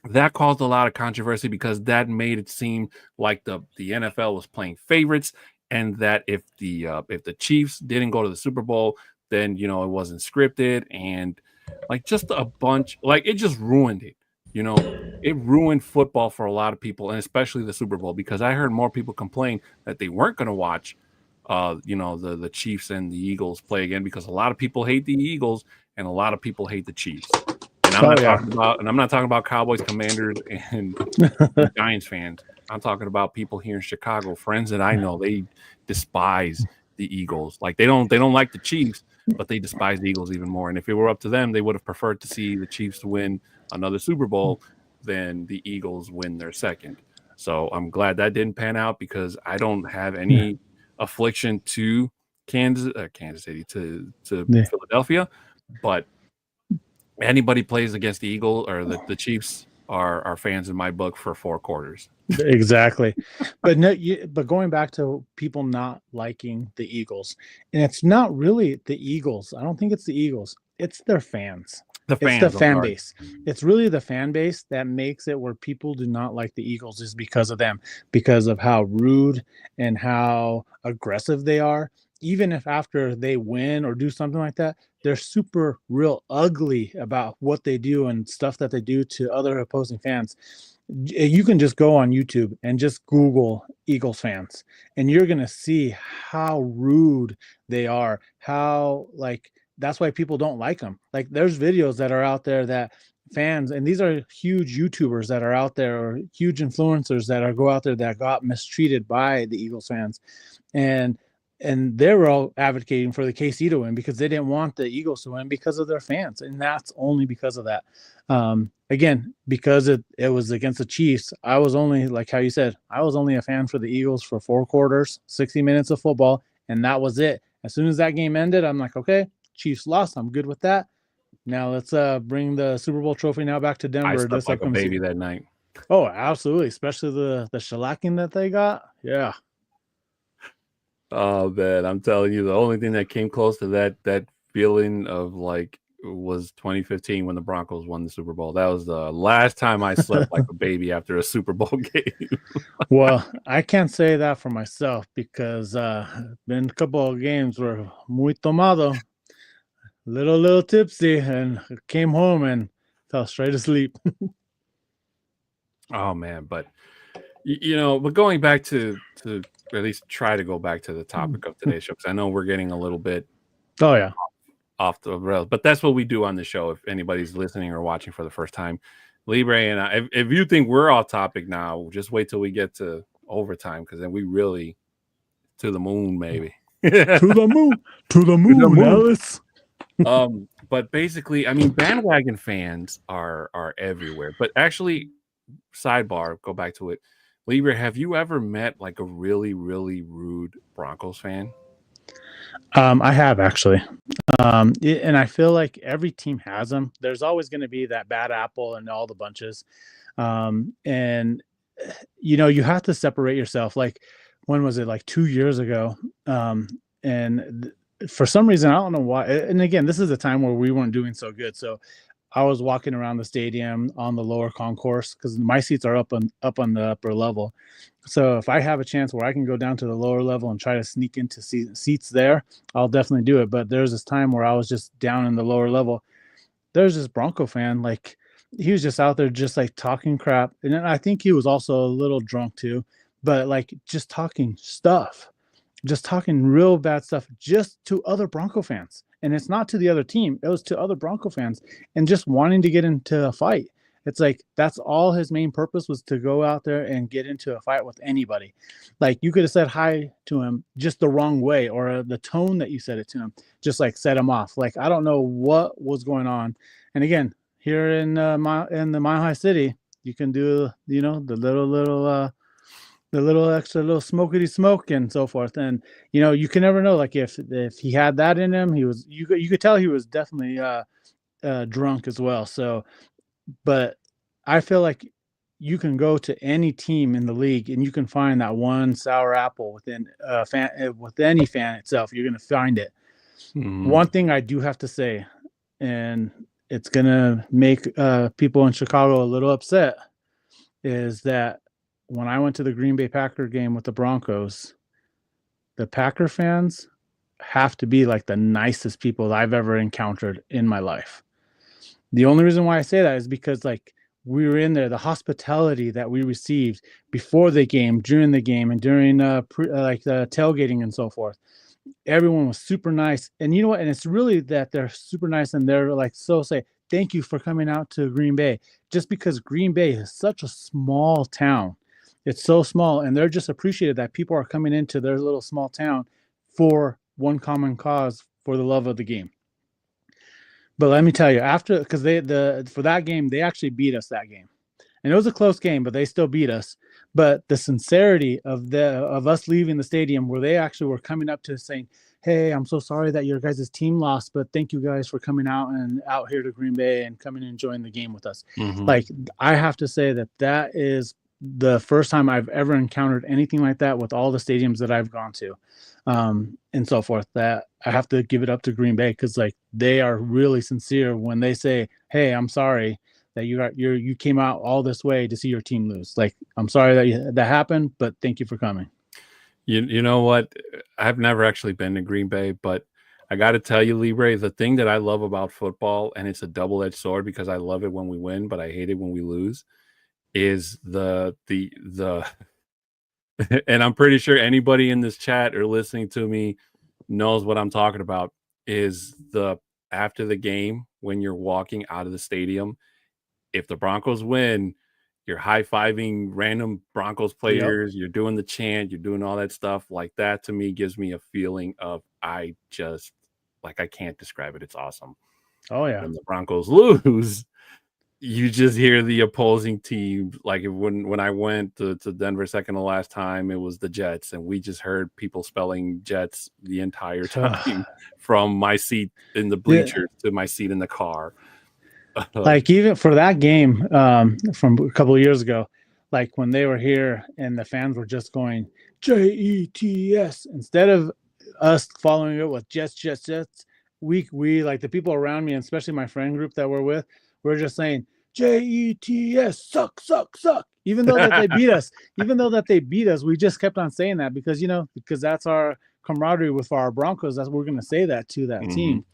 that caused a lot of controversy, because that made it seem like the NFL was playing favorites, and that if the Chiefs didn't go to the Super Bowl, then, it wasn't scripted, and like just a bunch, like it just ruined it. It ruined football for a lot of people, and especially the Super Bowl, because I heard more people complain that they weren't going to watch, the Chiefs and the Eagles play again, because a lot of people hate the Eagles and a lot of people hate the Chiefs. And I'm not talking about Cowboys, Commanders, and Giants fans. I'm talking about people here in Chicago, friends that I know. They despise the Eagles. Like they don't like the Chiefs, but they despise the Eagles even more. And if it were up to them, they would have preferred to see the Chiefs win another Super Bowl than the Eagles win their second. So I'm glad that didn't pan out because I don't have any affliction to Kansas City to Philadelphia, but anybody plays against the Eagles or the Chiefs are fans in my book for 4 quarters. Exactly. But but going back to people not liking the Eagles, and it's not really the Eagles. I don't think it's the Eagles. It's their fans. It's the fan base. It's really the fan base that makes it where people do not like the Eagles is because of them, because of how rude and how aggressive they are. Even if after they win or do something like that, they're super real ugly about what they do and stuff that they do to other opposing fans. You can just go on YouTube and just Google Eagles fans, and you're going to see how rude they are, how like that's why people don't like them. Like there's videos that are out there that fans, and these are huge YouTubers that are out there or huge influencers that are go out there that got mistreated by the Eagles fans. And they were all advocating for the KC to win because they didn't want the Eagles to win because of their fans. And that's only because of that. Again, because it was against the Chiefs, I was only, like how you said, I was only a fan for the Eagles for 4 quarters, 60 minutes of football, and that was it. As soon as that game ended, I'm like, okay, Chiefs lost. I'm good with that. Now let's bring the Super Bowl trophy now back to Denver. I slept like a baby that night. Oh, absolutely. Especially the shellacking that they got. Yeah. Oh man, I'm telling you, the only thing that came close to that feeling of like was 2015 when the Broncos won the Super Bowl. That was the last time I slept like a baby after a Super Bowl game. Well, I can't say that for myself because been a couple of games where muy tomado, little tipsy, and came home and fell straight asleep. Oh man, but but going back to at least try to go back to the topic of today's show, because I know we're getting a little bit off the rails, but that's what we do on the show. If anybody's listening or watching for the first time, Libre and I, if you think we're off topic now, just wait till we get to overtime, because then we really to the moon, maybe. to the moon, Alice. But basically, I mean, bandwagon fans are everywhere. But actually, sidebar, go back to it. Libre, have you ever met like a really, really rude Broncos fan? I have actually. And I feel like every team has them. There's always going to be that bad apple in all the bunches. And you have to separate yourself. Like, when was it? Like 2 years ago. And for some reason, I don't know why. And again, this is a time where we weren't doing so good. So I was walking around the stadium on the lower concourse because my seats are up on the upper level. So if I have a chance where I can go down to the lower level and try to sneak into seats there, I'll definitely do it. But there's this time where I was just down in the lower level. There's this Bronco fan, like he was just out there just like talking crap. And then I think he was also a little drunk too, but like just talking stuff, just talking real bad stuff just to other Bronco fans. And it's not to the other team. It was to other Bronco fans and just wanting to get into a fight. It's like that's all his main purpose was, to go out there and get into a fight with anybody. Like you could have said hi to him just the wrong way, or the tone that you said it to him just like set him off. Like I don't know what was going on. And again, here in the Mile High City, you can do the little extra little smokety smoke and so forth. And you can never know, like if he had that in him, you could tell he was definitely drunk as well. So but I feel like you can go to any team in the league and you can find that one sour apple within with any fan itself. You're going to find it. One thing I do have to say, and it's going to make people in Chicago a little upset, is that when I went to the Green Bay Packer game with the Broncos, the Packer fans have to be like the nicest people I've ever encountered in my life. The only reason why I say that is because like we were in there, the hospitality that we received before the game, during the game, and during the tailgating and so forth. Everyone was super nice. And you know what? And it's really that they're super nice and they're like, say, thank you for coming out to Green Bay. Just because Green Bay is such a small town. It's so small, and they're just appreciated that people are coming into their little small town for one common cause, for the love of the game. But let me tell you, for that game, they actually beat us that game. and it was a close game, but they still beat us. But the sincerity of us leaving the stadium, where they actually were coming up to us saying, "Hey, I'm so sorry that your guys' team lost, but thank you guys for coming out here to Green Bay and coming and enjoying the game with us." Like, I have to say that is the first time I've ever encountered anything like that with all the stadiums that I've gone to, and so forth. That I have to give it up to Green Bay, because like they are really sincere when they say, "Hey, I'm sorry that you came out all this way to see your team lose. Like, I'm sorry that happened, but thank you for coming." You know what? I've never actually been to Green Bay, but I got to tell you, Libre, the thing that I love about football, and it's a double-edged sword because I love it when we win, but I hate it when we lose, is the and I'm pretty sure anybody in this chat or listening to me knows what I'm talking about, is the after the game when you're walking out of the stadium, if the Broncos win, you're high-fiving random Broncos players, you're doing the chant, you're doing all that stuff. Like, that to me gives me a feeling of I can't describe it. It's awesome. Oh yeah. When the Broncos lose, you just hear the opposing team. Like when I went to Denver second to last time, it was the Jets, and we just heard people spelling Jets the entire time from my seat in the bleachers to my seat in the car. Like, even for that game from a couple of years ago, like when they were here and the fans were just going Jets instead of us following it with Jets, we like the people around me, and especially my friend group that we're with, we're just saying Jets, suck. Even though that they beat us, we just kept on saying that because that's our camaraderie with our Broncos. That's we're gonna say that to that team.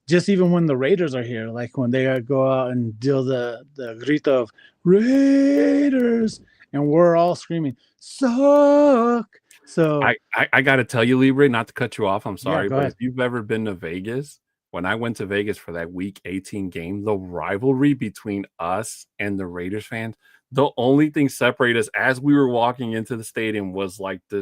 Just even when the Raiders are here, like when they go out and deal the grito of Raiders, and we're all screaming suck. So I got to tell you, Libre, not to cut you off, I'm sorry, but ahead. if you've ever been to Vegas, when I went to Vegas for that Week 18 game, the rivalry between us and the Raiders fans, the only thing separate us as we were walking into the stadium was like the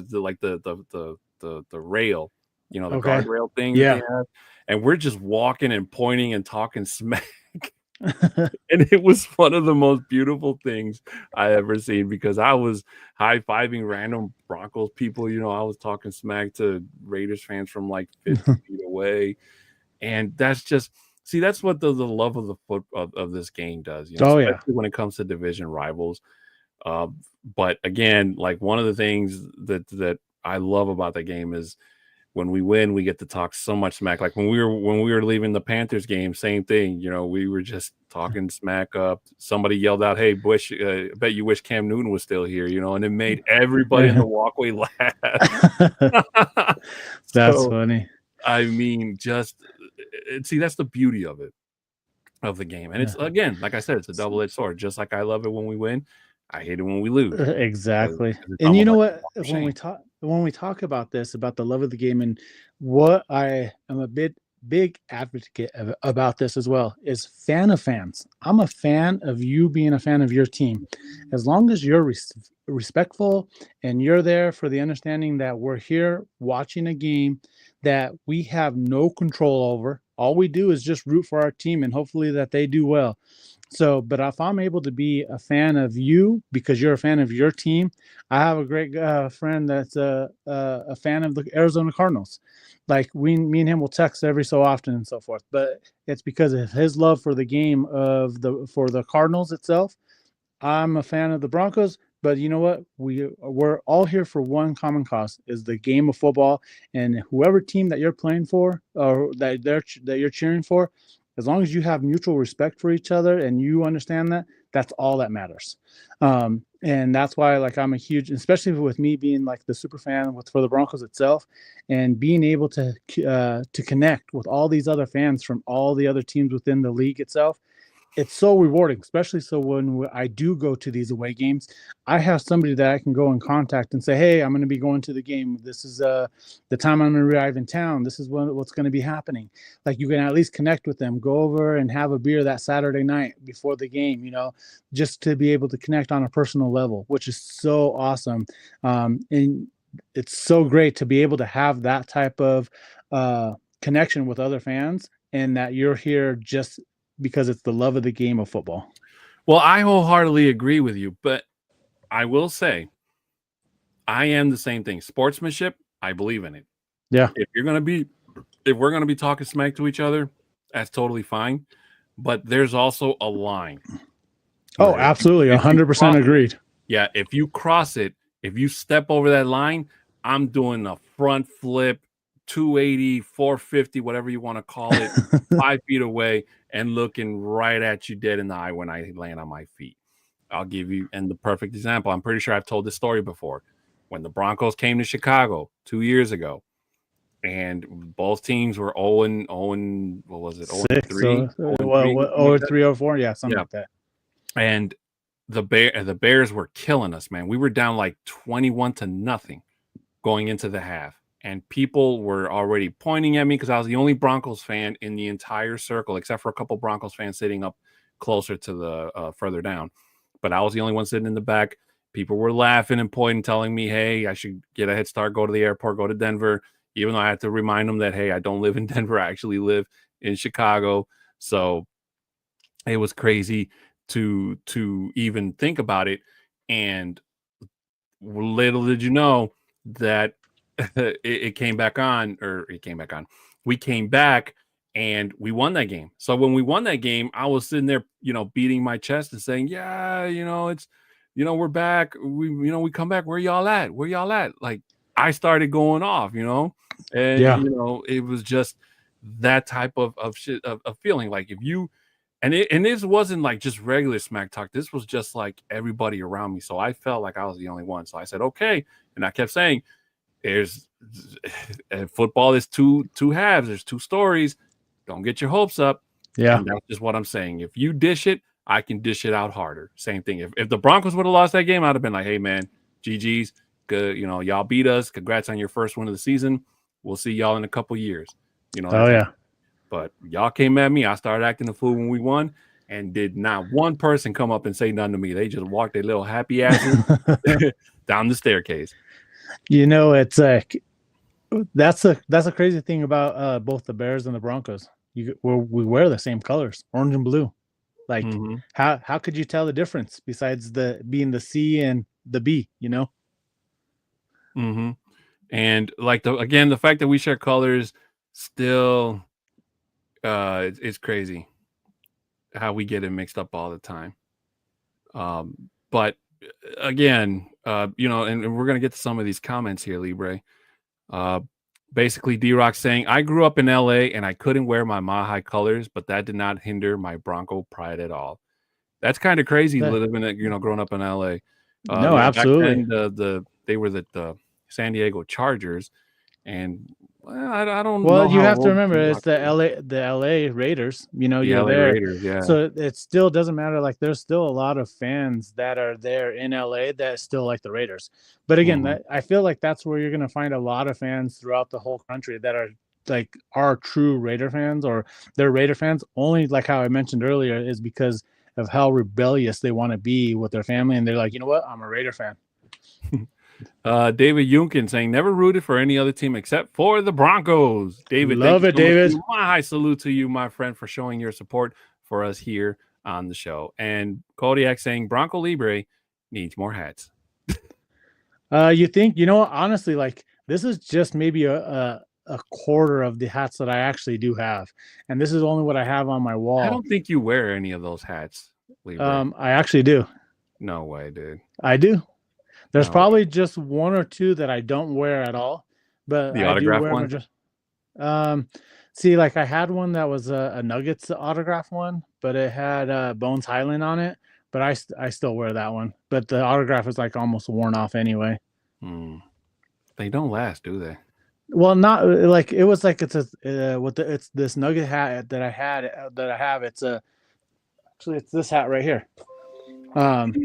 rail, the guardrail thing that they have, and we're just walking and pointing and talking smack. And it was one of the most beautiful things I ever seen, because I was high-fiving random Broncos people. I was talking smack to Raiders fans from like 50 feet away. And that's just that's what the love of the foot of this game does, especially when it comes to division rivals. But again, like one of the things that I love about the game is when we win, we get to talk so much smack. Like when we were leaving the Panthers game, same thing. We were just talking smack up. Somebody yelled out, "Hey, Bush, I bet you wish Cam Newton was still here," and it made everybody in the walkway laugh. That's funny. I mean, just see, that's the beauty of the game. And it's, again, like I said, it's a double-edged sword. Just like I love it when we win, I hate it when we lose. Exactly. And you know what? When we talk about this, about the love of the game, and what I am a big advocate about this as well, is fan of fans. I'm a fan of you being a fan of your team. As long as you're respectful and you're there for the understanding that we're here watching a game that we have no control over. All we do is just root for our team and hopefully that they do well. So, but if I'm able to be a fan of you because you're a fan of your team, I have a great friend that's a fan of the Arizona Cardinals. Like me and him will text every so often and so forth. But it's because of his love for the game for the Cardinals itself. I'm a fan of the Broncos, but you know what? We're all here for one common cause: is the game of football. And whoever team that you're playing for, or that you're cheering for, as long as you have mutual respect for each other and you understand that, that's all that matters. And that's why, like, I'm a huge, especially with me being like the super fan for the Broncos itself, and being able to connect with all these other fans from all the other teams within the league itself. It's so rewarding, especially so when I do go to these away games, I have somebody that I can go and contact and say, "Hey, I'm going to be going to the game. This is the time I'm going to arrive in town. This is what's going to be happening." Like, you can at least connect with them, go over and have a beer that Saturday night before the game, just to be able to connect on a personal level, which is so awesome. And it's so great to be able to have that type of connection with other fans, and that you're here just because it's the love of the game of football. Well, I wholeheartedly agree with you, but I will say I am the same thing. Sportsmanship, I believe in it. Yeah. If we're gonna be talking smack to each other, that's totally fine. But there's also a line. Oh, absolutely. 100% agreed. Yeah, if you cross it, if you step over that line, I'm doing a front flip, 280, 450, whatever you want to call it, 5 feet away, and looking right at you dead in the eye when I land on my feet. I'll give you the perfect example. I'm pretty sure I've told this story before. When the Broncos came to Chicago 2 years ago, and both teams were 0 what was it? 0-3? 3 or 4, yeah, something like that. And the Bears were killing us, man. We were down like 21-0 going into the half. And people were already pointing at me because I was the only Broncos fan in the entire circle, except for a couple Broncos fans sitting up closer to the further down. But I was the only one sitting in the back. People were laughing and pointing, telling me, hey, I should get a head start, go to the airport, go to Denver, even though I had to remind them that, hey, I don't live in Denver. I actually live in Chicago. So it was crazy to even think about it. And little did you know that it came back on. We came back and we won that game. So when we won that game, I was sitting there, beating my chest and saying, yeah, it's, we're back. We come back. Where y'all at? Like, I started going off, and Yeah. it was just that type of shit of feeling. Like, if you and this wasn't like just regular smack talk. This was just like everybody around me. So I felt like I was the only one. So I said, okay. And I kept saying, there's football is two halves. There's two stories. Don't get your hopes up. Yeah. And that's just what I'm saying. If you dish it, I can dish it out harder. Same thing. If the Broncos would have lost that game, I'd have been like, hey, man, GG's. Good. Y'all beat us. Congrats on your first win of the season. We'll see y'all in a couple years. Oh, yeah. But y'all came at me. I started acting the fool when we won, and did not one person come up and say nothing to me. They just walked their little happy asses down the staircase. It's like that's a crazy thing about both the Bears and the Broncos. We wear the same colors, orange and blue. Like, how could you tell the difference besides being the C and the B? And like the fact that we share colors still, it's crazy how we get it mixed up all the time. But again, and we're gonna get to some of these comments here, Libre. Basically, D-Rock saying, I grew up in LA and I couldn't wear my Mahi colors, but that did not hinder my Bronco pride at all. That's kind of crazy living, growing up in LA. No, absolutely. Back then, they were the San Diego Chargers, and I don't know. Well, you have to remember it's the LA Raiders. You're LA there, Raiders, yeah. So it still doesn't matter. Like, there's still a lot of fans that are there in LA that still like the Raiders. But again, I feel like that's where you're gonna find a lot of fans throughout the whole country that are like are true Raider fans, or they're Raider fans. Only, like how I mentioned earlier, is because of how rebellious they want to be with their family, and they're like, you know what, I'm a Raider fan. David Yunkin saying, never rooted for any other team except for the Broncos. David, love it, David. My high salute to you, my friend, for showing your support for us here on the show. And Kodiak saying, Bronco Libre needs more hats. You think, honestly, like, this is just maybe a quarter of the hats that I actually do have, and this is only what I have on my wall. I don't think you wear any of those hats, Libre. I actually do. No way, dude. I do. There's probably just one or two that I don't wear at all, but the I do autograph wear one. See, like, I had one that was a Nuggets autograph one, but it had Bones Highland on it. But I still wear that one. But the autograph is like almost worn off anyway. They don't last, do they? Well, not like it was like it's this Nugget hat that I have. It's this hat right here.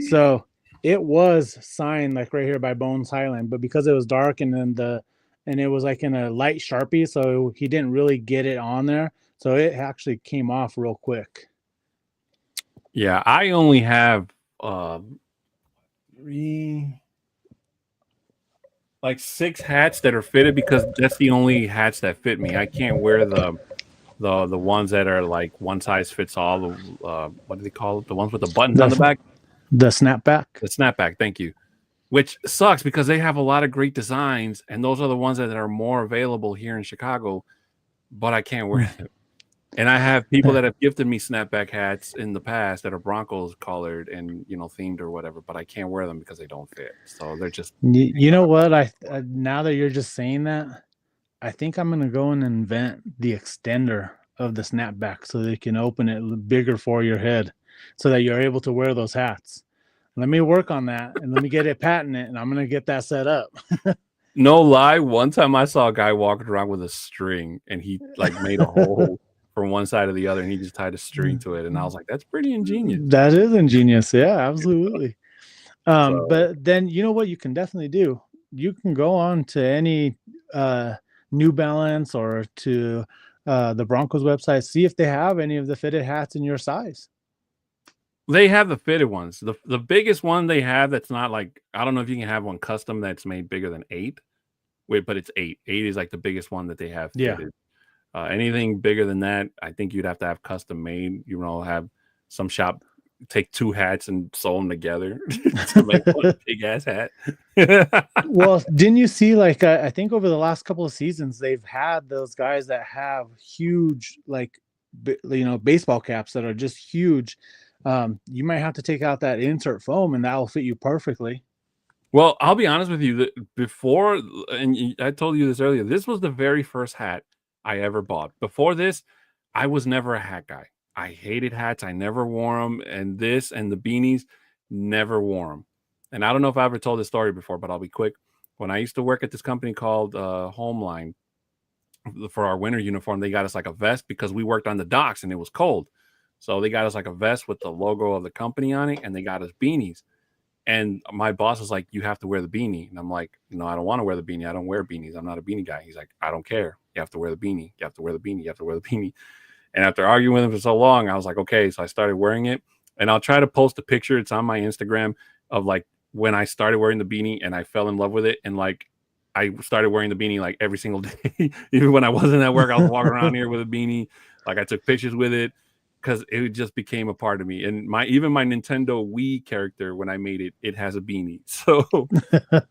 So it was signed like right here by Bones Highland, but because it was dark and it was like in a light Sharpie, so he didn't really get it on there. So it actually came off real quick. Yeah, I only have 6 hats that are fitted because that's the only hats that fit me. I can't wear the the ones that are like one size fits all. What do they call it? The ones with the buttons on the The back. the snapback. The snapback. Thank you. Which sucks because they have a lot of great designs, and those are the ones that are more available here in Chicago. But I can't wear them. And I have people that have gifted me snapback hats in the past that are Broncos colored and themed or whatever, but I can't wear them because they don't fit. So they're just You know what? Now that you're just saying that, I think I'm gonna go and invent the extender of the snapback so they can open it bigger for your head, so that you're able to wear those hats. Let me work on that and let me get it patented, and I'm gonna get that set up. no lie. One time I saw a guy walking around with a string and he like made a hole from one side to the other and he just tied a string to it. And I was like, that's pretty ingenious. That is ingenious. Yeah, absolutely. So, But then you know what you can definitely do? You can go on to any New Balance or to the Broncos website, see if they have any of the fitted hats in your size. they have the fitted ones. The biggest one they have that's not like, I don't know if you can have one custom that's made bigger than 8. Wait, but it's 8. 8 is like the biggest one that they have Yeah. fitted. Anything bigger than that, I think you'd have to have custom made. Have some shop take 2 hats and sew them together to make one big ass hat. Well, didn't you see I think over the last couple of seasons they've had those guys that have huge baseball caps that are just huge. You might have to take out that insert foam and that will fit you perfectly. Well, I'll be honest with you. Before, and I told you this earlier, this was the very first hat I ever bought. Before this, I was never a hat guy. I hated hats. I never wore them. And this and the beanies, never wore them. And I don't know if I ever told this story before, but I'll be quick. When I used to work at this company called Homeline, for our winter uniform, they got us like a vest because we worked on the docks and it was cold. So they got us like a vest with the logo of the company on it, and they got us beanies. And my boss was like, you have to wear the beanie. And I'm like, no, I don't want to wear the beanie. I don't wear beanies. I'm not a beanie guy. He's like, I don't care. You have to wear the beanie. You have to wear the beanie. You have to wear the beanie. And after arguing with him for so long, I was like, okay. So I started wearing it. And I'll try to post a picture. It's on my Instagram of like when I started wearing the beanie and I fell in love with it. And like I started wearing the beanie like every single day. Even when I wasn't at work, I was walking around here with a beanie. Like I took pictures with it, because it just became a part of me. And my Nintendo Wii character, when I made it, it has a beanie. So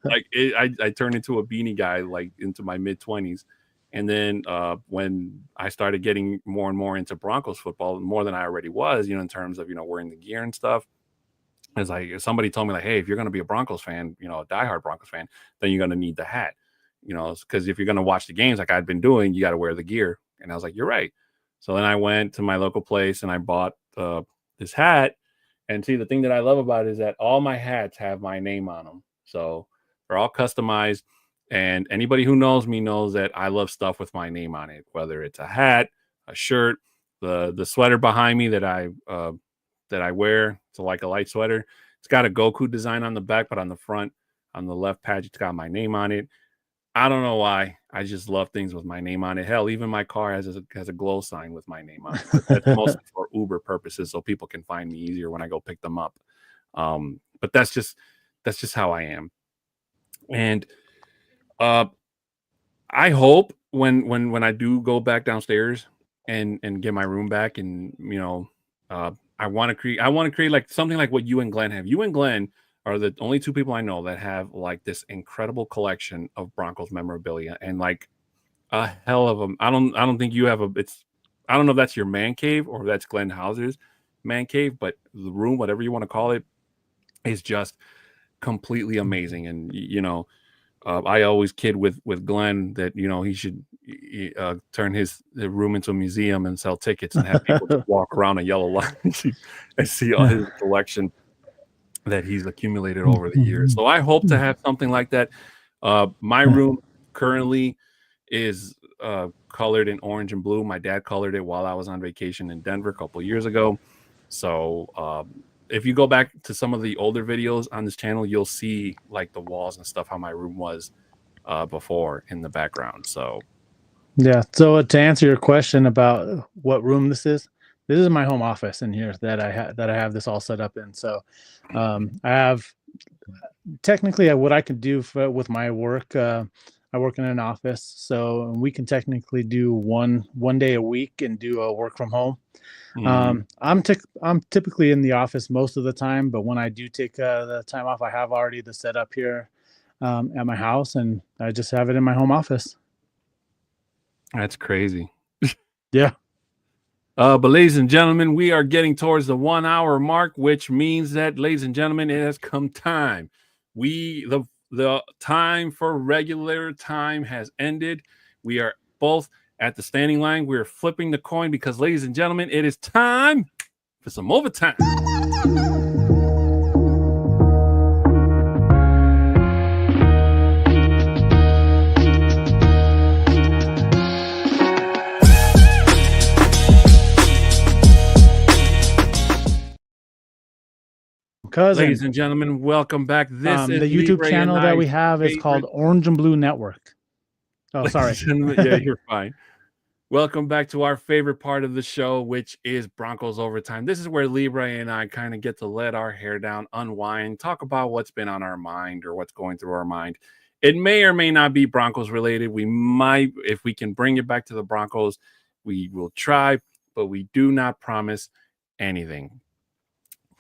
like I turned into a beanie guy like into my mid-20s. And then when I started getting more and more into Broncos football, more than I already was, in terms of wearing the gear and stuff, it's like somebody told me like, hey, if you're going to be a Broncos fan, a diehard Broncos fan, then you're going to need the hat, because if you're going to watch the games like I'd been doing, you got to wear the gear. And I was like, you're right. So then I went to my local place and I bought this hat. And see, the thing that I love about it is that all my hats have my name on them. So they're all customized. And anybody who knows me knows that I love stuff with my name on it, whether it's a hat, a shirt, the sweater behind me that I wear. It's like a light sweater. It's got a Goku design on the back, but on the front, on the left patch, it's got my name on it. I don't know why. I just love things with my name on it. Hell, even my car has a glow sign with my name on it. But that's mostly for Uber purposes, so people can find me easier when I go pick them up. But that's just how I am. And I hope when I do go back downstairs and get my room back, and I want to create like something like what you and Glenn have. You and Glenn are the only 2 people I know that have like this incredible collection of Broncos memorabilia, and like a hell of them. I don't think you have I don't know if that's your man cave or if that's Glenn Hauser's man cave, but the room, whatever you want to call it, is just completely amazing. And I always kid with Glenn that he should turn his room into a museum and sell tickets and have people just walk around a yellow line and see all his collection that he's accumulated over the years. So I hope to have something like that. My room currently is colored in orange and blue. My dad colored it while I was on vacation in Denver a couple of years ago. So if you go back to some of the older videos on this channel, you'll see like the walls and stuff, how my room was before in the background. So yeah. So to answer your question about what room this is my home office in here that I have this all set up in. So I have technically what I can do with my work. I work in an office, so we can technically do one day a week and do a work from home. I'm typically in the office most of the time, but when I do take the time off, I have already the setup here at my house, and I just have it in my home office. That's crazy. Yeah. But ladies and gentlemen, we are getting towards the 1 hour mark, which means that, ladies and gentlemen, it has come time. The time for regular time has ended. We are both at the standing line. We're flipping the coin because, ladies and gentlemen, it is time for some overtime. Cousin. Ladies and gentlemen, welcome back. This is the YouTube Libre channel that we have is favorite... called Orange and Blue Network. Oh, sorry. Yeah, you're fine. Welcome back to our favorite part of the show, which is Broncos Overtime. This is where Libre and I kind of get to let our hair down, unwind, talk about what's been on our mind or what's going through our mind. It may or may not be Broncos related. We might, if we can bring it back to the Broncos, we will try, but we do not promise anything.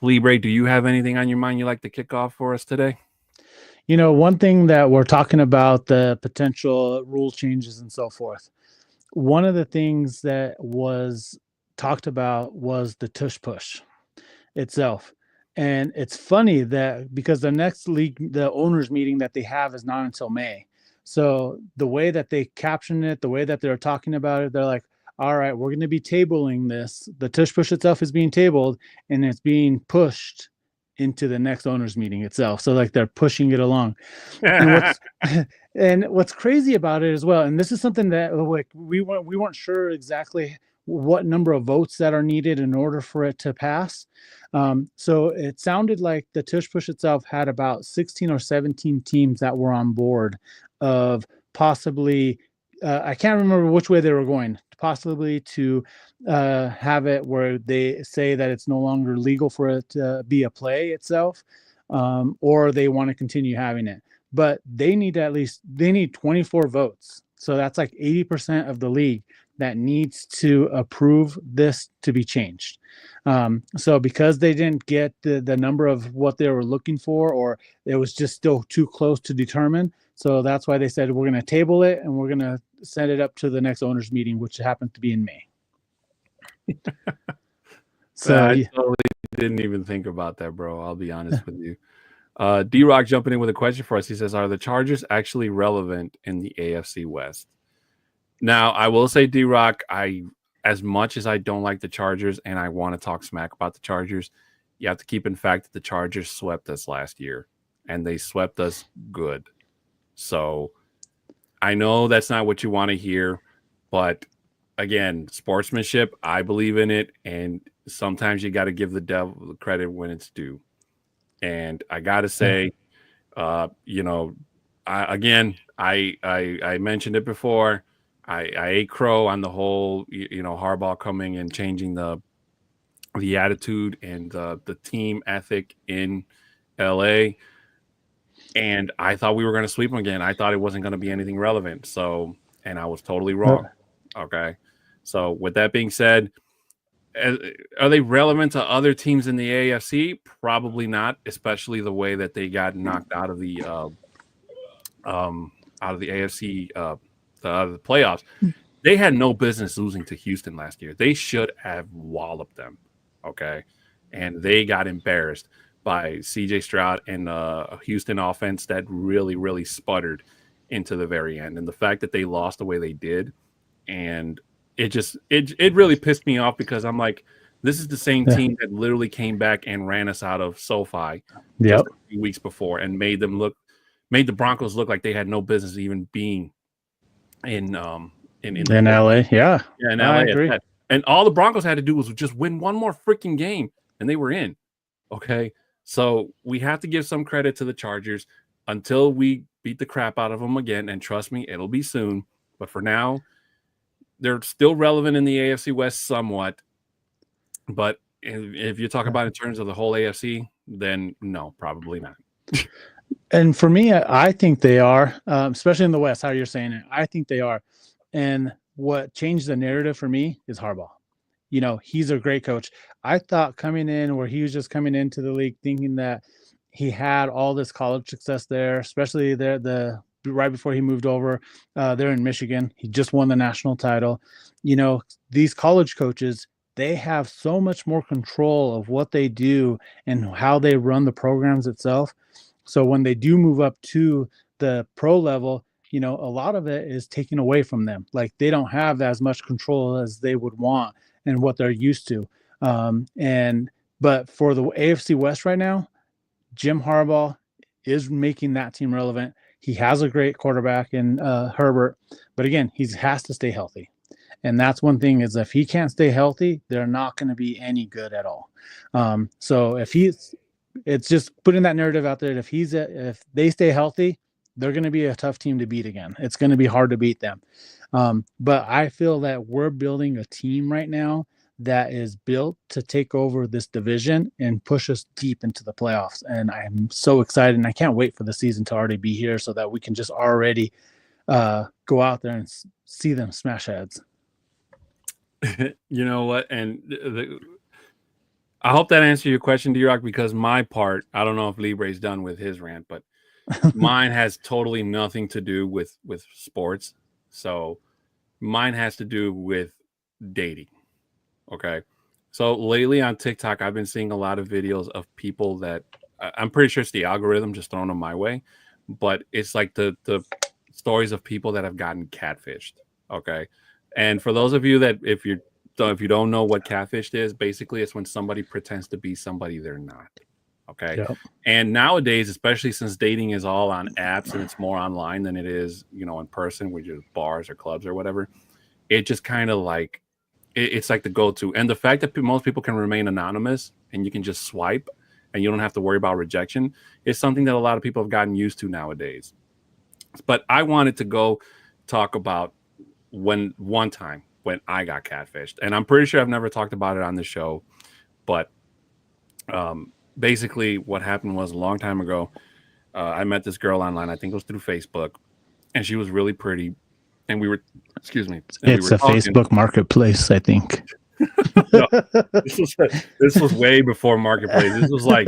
Libre, do you have anything on your mind you'd like to kick off for us today? You know, one thing that we're talking about, the potential rule changes and so forth. One of the things that was talked about was the tush push itself. And it's funny that because the next league, the owners meeting that they have is not until May. So the way that they caption it, the way that they're talking about it, they're like, all right, we're going to be tabling this. The tush push itself is being tabled and it's being pushed into the next owners meeting itself. So like they're pushing it along. And what's crazy about it as well, and this is something that like we weren't sure exactly what number of votes that are needed in order for it to pass. So it sounded like the tush push itself had about 16 or 17 teams that were on board of possibly, I can't remember which way they were going, possibly to have it where they say that it's no longer legal for it to be a play itself, or they want to continue having it. But they need 24 votes. So that's like 80% of the league that needs to approve this to be changed. So because they didn't get the number of what they were looking for, or it was just still too close to determine. So that's why they said, we're going to table it and we're going to send it up to the next owners meeting, which happens to be in May. So I totally didn't even think about that, bro. I'll be honest with you. D-Rock jumping in with a question for us. He says, are the Chargers actually relevant in the AFC West? Now, I will say, D-Rock, as much as I don't like the Chargers and I want to talk smack about the Chargers, you have to keep in fact that the Chargers swept us last year, and they swept us good. So I know that's not what you want to hear, but again, sportsmanship, I believe in it, and sometimes you got to give the devil the credit when it's due. And I got to say, I mentioned it before. I ate crow on the whole, Harbaugh coming and changing the attitude and the team ethic in LA. And I thought we were going to sweep them again. I thought it wasn't going to be anything relevant. So, and I was totally wrong. Okay. So with that being said, are they relevant to other teams in the AFC? Probably not, especially the way that they got knocked out of the AFC the playoffs. They had no business losing to Houston last year. They should have walloped them. Okay. And they got embarrassed by CJ Stroud and a Houston offense that really, really sputtered into the very end. And the fact that they lost the way they did, and it really pissed me off because I'm like, this is the same team that literally came back and ran us out of SoFi just a few weeks before and made the Broncos look like they had no business even being in LA. Yeah, in LA. I agree. And all the Broncos had to do was just win one more freaking game, and they were in. Okay. So we have to give some credit to the Chargers until we beat the crap out of them again. And trust me, it'll be soon. But for now, they're still relevant in the AFC West somewhat. But if you talk about in terms of the whole AFC, then no, probably not. And for me, I think they are, especially in the West, how you're saying it. I think they are. And what changed the narrative for me is Harbaugh. He's a great coach. I thought coming in where he was just coming into the league thinking that he had all this college success there, especially there right before he moved over there in Michigan. He just won the national title. These college coaches, they have so much more control of what they do and how they run the programs itself. So when they do move up to the pro level, a lot of it is taken away from them. Like they don't have as much control as they would want and what they're used to. But for the AFC West right now, Jim Harbaugh is making that team relevant. He has a great quarterback in Herbert, but again, he has to stay healthy. And that's one thing is if he can't stay healthy, they're not going to be any good at all. So it's just putting that narrative out there. If they stay healthy, they're going to be a tough team to beat again. It's going to be hard to beat them. But I feel that we're building a team right now that is built to take over this division and push us deep into the playoffs. And I'm so excited, and I can't wait for the season to already be here so that we can just already go out there and see them smash heads. You know what? And I hope that answered your question, D-Rock, because my part, I don't know if Libre's done with his rant, but mine has totally nothing to do with sports. So mine has to do with dating. Okay. So lately on TikTok, I've been seeing a lot of videos of people that I'm pretty sure it's the algorithm just throwing them my way, but it's like the stories of people that have gotten catfished. Okay. And for those of you that if you don't know what catfished is, basically it's when somebody pretends to be somebody they're not. Okay. Yep. And nowadays, especially since dating is all on apps and it's more online than it is, in person, which is bars or clubs or whatever, it just kind of like, it's like the go-to. And the fact that most people can remain anonymous and you can just swipe and you don't have to worry about rejection is something that a lot of people have gotten used to nowadays. But I wanted to go talk about one time when I got catfished. And I'm pretty sure I've never talked about it on the show. But basically what happened was a long time ago, I met this girl online. I think it was through Facebook. And she was really pretty. And we were, excuse me. It's a Facebook marketplace, I think. No, this was way before marketplace. This was like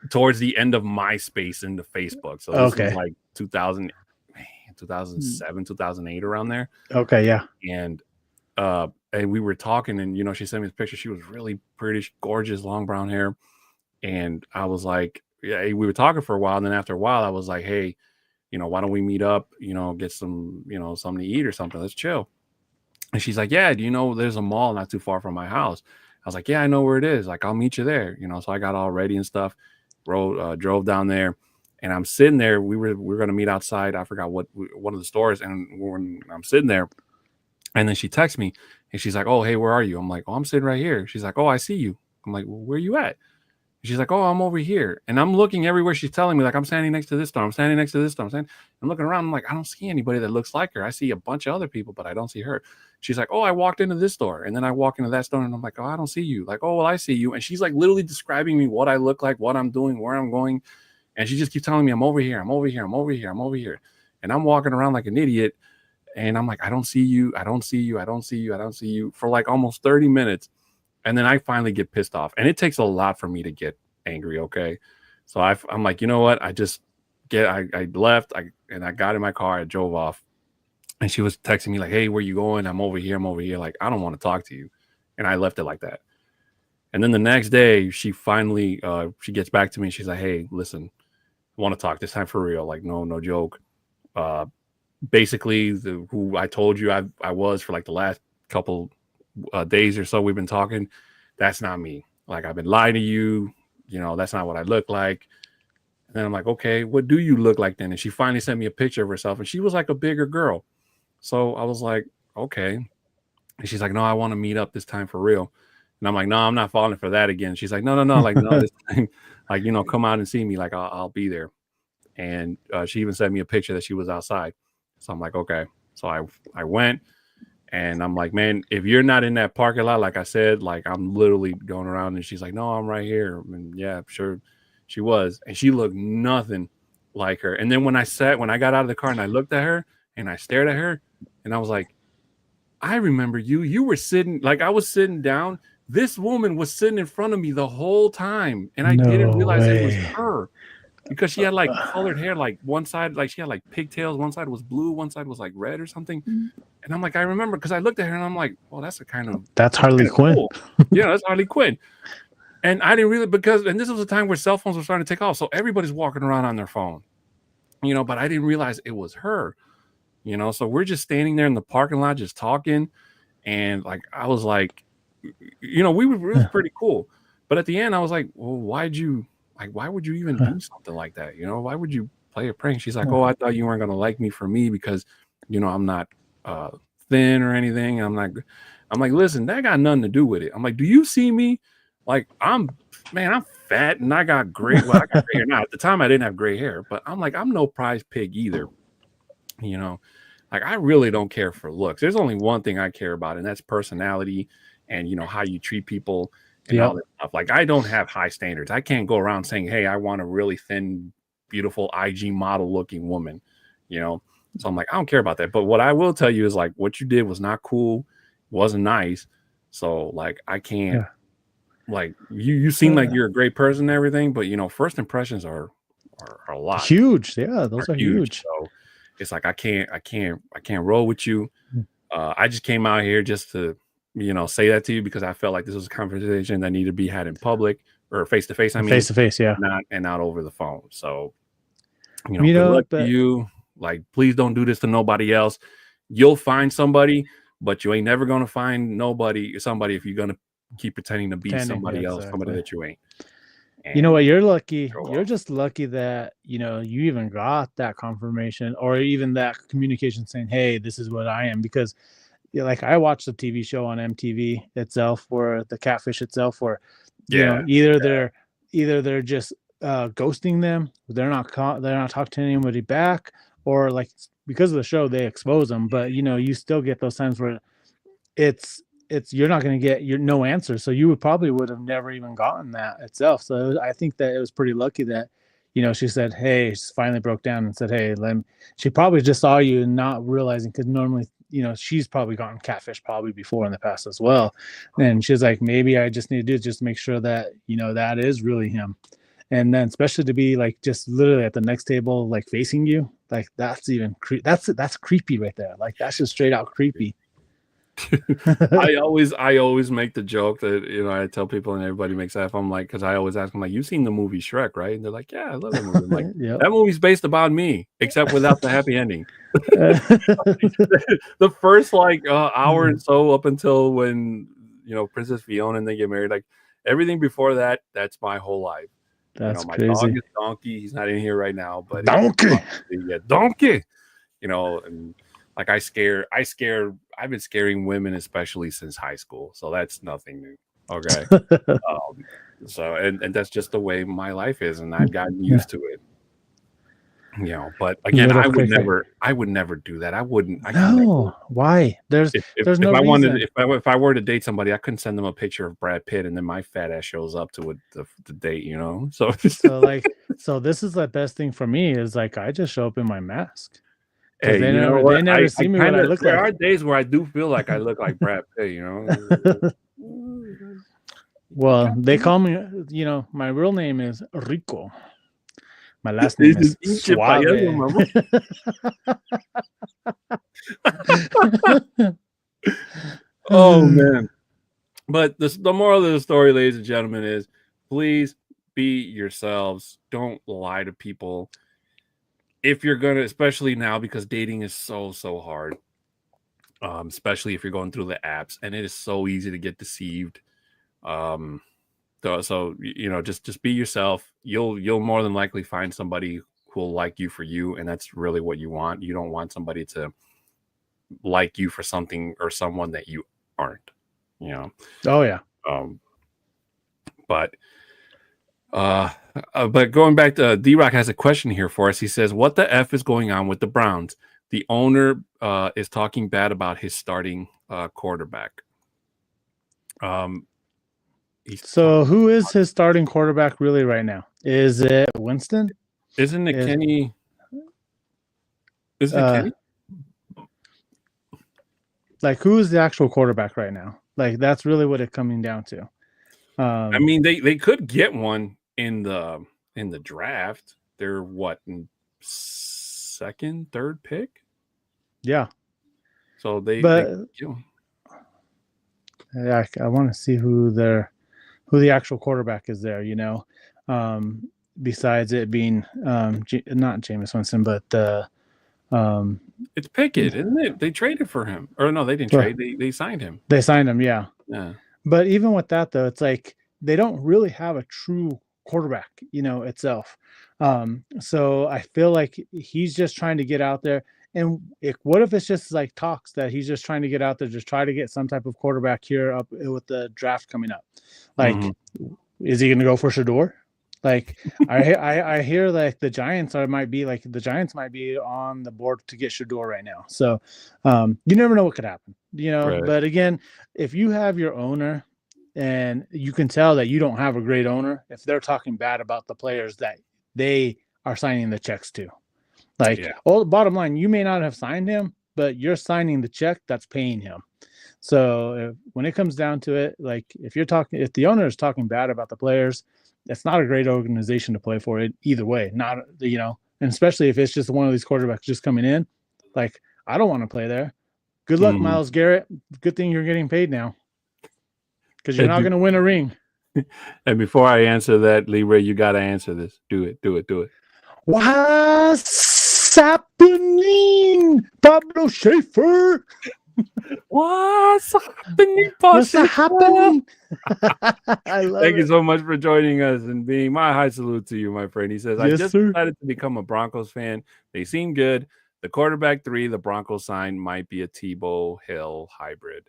towards the end of MySpace into Facebook. So this was like 2007, 2008, around there. Okay, yeah. And we were talking, and she sent me this picture. She was really pretty, gorgeous, long brown hair. And I was like, yeah, we were talking for a while. And then after a while, I was like, hey, why don't we meet up, get some, something to eat or something. Let's chill. And she's like, yeah, there's a mall not too far from my house. I was like, yeah, I know where it is. Like, I'll meet you there. So I got all ready and stuff, drove down there, and I'm sitting there. We were going to meet outside. I forgot one of the stores. And when I'm sitting there, and then she texts me and she's like, oh, hey, where are you? I'm like, oh, I'm sitting right here. She's like, oh, I see you. I'm like, well, where you at? She's like, oh, I'm over here. And I'm looking everywhere. She's telling me, like, I'm standing next to this store. I'm standing next to this store. I'm looking around. I'm like, I don't see anybody that looks like her. I see a bunch of other people, but I don't see her. She's like, oh, I walked into this store. And then I walk into that store and I'm like, oh, I don't see you. Like, oh, well, I see you. And she's like literally describing me what I look like, what I'm doing, where I'm going. And she just keeps telling me, I'm over here. I'm over here. I'm over here. I'm over here. And I'm walking around like an idiot. And I'm like, I don't see you. I don't see you. I don't see you. I don't see you for like almost 30 minutes. And then I finally get pissed off. And it takes a lot for me to get angry. Okay. So I'm like, you know what? I left. I got in my car. I drove off. And she was texting me like, hey, where you going? I'm over here. I'm over here. Like, I don't want to talk to you. And I left it like that. And then the next day, she finally, she gets back to me. She's like, hey, listen, I want to talk this time for real. Like, no joke. Basically, who I told you I was for like the last couple days or so we've been talking, that's not me. Like, I've been lying to you. That's not what I look like. And then I'm like, okay, what do you look like then? And she finally sent me a picture of herself, and she was like a bigger girl. So I was like, okay. And she's like, no, I want to meet up this time for real. And I'm like, no, I'm not falling for that again. She's like, no. Like, no, this time, like, come out and see me. Like, I'll be there. And she even sent me a picture that she was outside. So I'm like, okay. So I went, and I'm like, man, if you're not in that parking lot, like I said, like, I'm literally going around. And she's like, no, I'm right here. And yeah, sure she was. And she looked nothing like her. And then when I got out of the car and I looked at her and I stared at her and I was like, I remember you. You were sitting, like I was sitting down. This woman was sitting in front of me the whole time. And I didn't No realize it was way. her because she had like colored hair, like one side, like she had like pigtails. One side was blue, one side was like red or something. And I'm like, I remember because I looked at her and I'm like, well, that's Harley Quinn. Cool. Yeah, that's Harley Quinn. And I didn't really, and this was a time where cell phones were starting to take off. So everybody's walking around on their phone, but I didn't realize it was her, so we're just standing there in the parking lot, just talking. And like, I was like, it was pretty cool. But at the end I was like, well, why would you even do something like that? Why would you play a prank? She's like, oh, I thought you weren't going to like me for me because, I'm not thin or anything. I'm like, listen, that got nothing to do with it. I'm like, do you see me? Like, I'm fat and I got gray. Well, I got gray hair now. At the time, I didn't have gray hair, but I'm like, I'm no prize pig either. Like, I really don't care for looks. There's only one thing I care about, and that's personality and, how you treat people and all that stuff. Like, I don't have high standards. I can't go around saying, hey, I want a really thin, beautiful IG model looking woman, So I'm like, I don't care about that. But what I will tell you is like, what you did was not cool, wasn't nice. So like, I can't. Like you seem like you're a great person and everything, but first impressions are a lot huge. Yeah, those are huge. So it's like I can't roll with you. I just came out here just to say that to you because I felt like this was a conversation that needed to be had in public or face to face. I mean, face to face, yeah, not over the phone. So good luck to you. Like, please don't do this to nobody else. You'll find somebody, but you ain't never gonna find somebody if you're gonna keep pretending to be somebody else, somebody that you ain't. And you know what? You're lucky. You're just lucky that you even got that confirmation or even that communication saying, "Hey, this is what I am." Because, like I watched the TV show on MTV itself, or the Catfish itself, or either they're just ghosting them, they're not talking to anybody back, or like because of the show they expose them. But you still get those times where it's you're not going to get no answer, so you would have never even gotten that itself. So I think that it was pretty lucky that she said, hey, she finally broke down and said, hey, she probably just saw you and not realizing, because normally she's probably gotten catfish probably before in the past as well, and she's like, maybe I just need to do just make sure that that is really him. And then especially to be like just literally at the next table, like facing you, like that's even that's creepy right there. Like that's just straight out creepy. I always make the joke that I tell people and everybody makes that. I'm like, because I always ask them like, you've seen the movie Shrek, right? And they're like, yeah, I love that movie. I'm like, that movie's based about me, except without the happy ending. The first hour and so up until when Princess Fiona and they get married, like everything before that, that's my whole life. That's my crazy. dog is Donkey. He's not in here right now, but Donkey. Donkey. And like I've been scaring women, especially since high school. So that's nothing new. Okay. So, and that's just the way my life is. And I've gotten used to it, but again, I would never do that. I wouldn't. Why? There's no reason. If I were to date somebody, I couldn't send them a picture of Brad Pitt and then my fat ass shows up to the date, So so this is the best thing for me is like, I just show up in my mask. Hey, they never see me what I look like. There are days where I do feel like I look like Brad Pitt, Well, they call me, my real name is Rico. My last name is Suave. Oh man. But the moral of the story, ladies and gentlemen, is please be yourselves. Don't lie to people. If you're gonna, especially now because dating is so hard, especially if you're going through the apps, and it is so easy to get deceived. So just be yourself. You'll more than likely find somebody who will like you for you, and that's really what you want. You don't want somebody to like you for something or someone that you aren't. Oh yeah. But going back to D-Rock has a question here for us. He says, what the F is going on with the Browns? The owner is talking bad about his starting quarterback. So who is his starting quarterback really right now? Is it Winston? Isn't it Kenny? Isn't it Kenny? Like, who is the actual quarterback right now? Like, that's really what it's coming down to. I mean, they could get one in the draft. They're what, in second, third pick? Yeah. So they yeah, I want to see who the actual quarterback is there, you know. Besides it being not Jameis Winston, but it's Pickett, isn't it? They traded for him. Or no, they didn't trade. They signed him. They signed him, yeah. Yeah. But even with that, though, it's like they don't really have a true quarterback, you know, itself. So I feel like he's just trying to get out there. And what if it's just like talks that he's just trying to get out there, just try to get some type of quarterback here up with the draft coming up? Like, is he going to go for Shador? Like, I hear like the Giants might be on the board to get Shador right now. So you never know what could happen, you know. Right. But again, if you have your owner and you can tell that you don't have a great owner, if they're talking bad about the players that they are signing the checks to, like, the bottom line, you may not have signed him, but you're signing the check that's paying him. So when it comes down to it, like, if the owner is talking bad about the players, it's not a great organization to play for it either way. Not, you know, and especially if it's just one of these quarterbacks just coming in, like, I don't want to play there. Good luck, Myles Garrett. Good thing you're getting paid now, because you're not going to win a ring. And before I answer that, Libre, you got to answer this. Do it. What's happening, Pablo Schaefer? What's happening, What's happening? I love Thank you so much for joining us and being my high salute to you, my friend. He says, I just decided to become a Broncos fan. They seem good. The quarterback 3 the Broncos signed might be a Tebow Hill hybrid.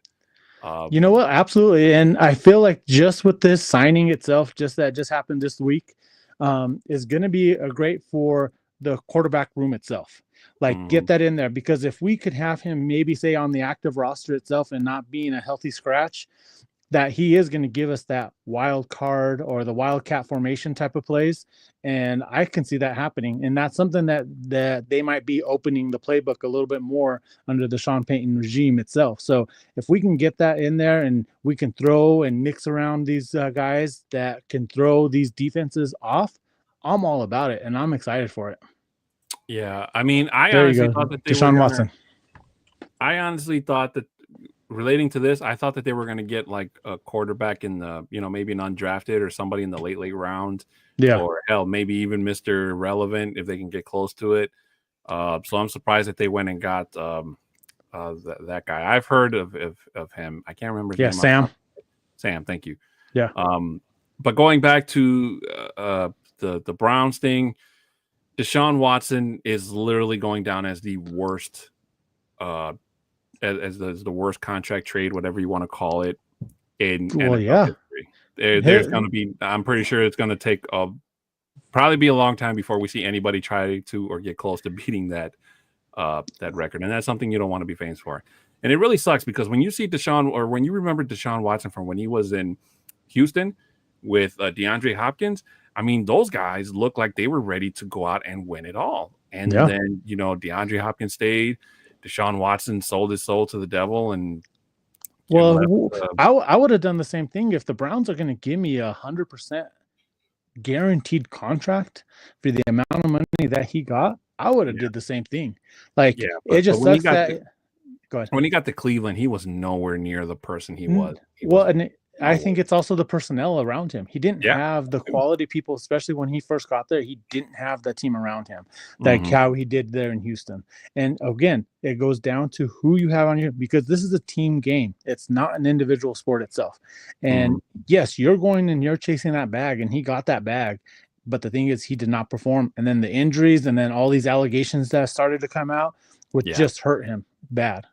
You know what? Absolutely. And I feel like just with this signing itself, that just happened this week, is going to be a great for the quarterback room itself. Like, get that in there, because if we could have him maybe say on the active roster itself and not being a healthy scratch, that he is going to give us that wild card or the wildcat formation type of plays. And I can see that happening. And that's something that they might be opening the playbook a little bit more under the Sean Payton regime itself. So if we can get that in there and we can throw and mix around these guys that can throw these defenses off, I'm all about it. And I'm excited for it. Yeah. I mean, I honestly thought that Watson. I honestly thought that, relating to this, I thought that they were going to get like a quarterback in the, you know, maybe an undrafted or somebody in the late round. Yeah. Or hell, maybe even Mr. Relevant if they can get close to it. So I'm surprised that they went and got that guy. I've heard of him. I can't remember his name. Sam, thank you. Yeah. But going back to the Browns thing, Deshaun Watson is literally going down as the worst as the worst contract trade, whatever you want to call it, in NFL history. There's going to be, I'm pretty sure it's going to take probably be a long time before we see anybody try to or get close to beating that record, and that's something you don't want to be famous for. And it really sucks, because when you see when you remember Deshaun Watson from when he was in Houston with DeAndre Hopkins, I mean, those guys look like they were ready to go out and win it all. And then, you know, DeAndre Hopkins stayed. Deshaun Watson sold his soul to the devil. And I would have done the same thing. If the Browns are going to give me 100% guaranteed contract for the amount of money that he got, I would have did the same thing. Like, it just sucks that. Go ahead. When he got to Cleveland, he was nowhere near the person he was. I think it's also the personnel around him. He didn't have the quality people, especially when he first got there. He didn't have that team around him, like how he did there in Houston. And again, it goes down to who you have on your, because this is a team game. It's not an individual sport itself. And yes, you're going and you're chasing that bag, and he got that bag. But the thing is, he did not perform. And then the injuries and then all these allegations that started to come out would just hurt him bad.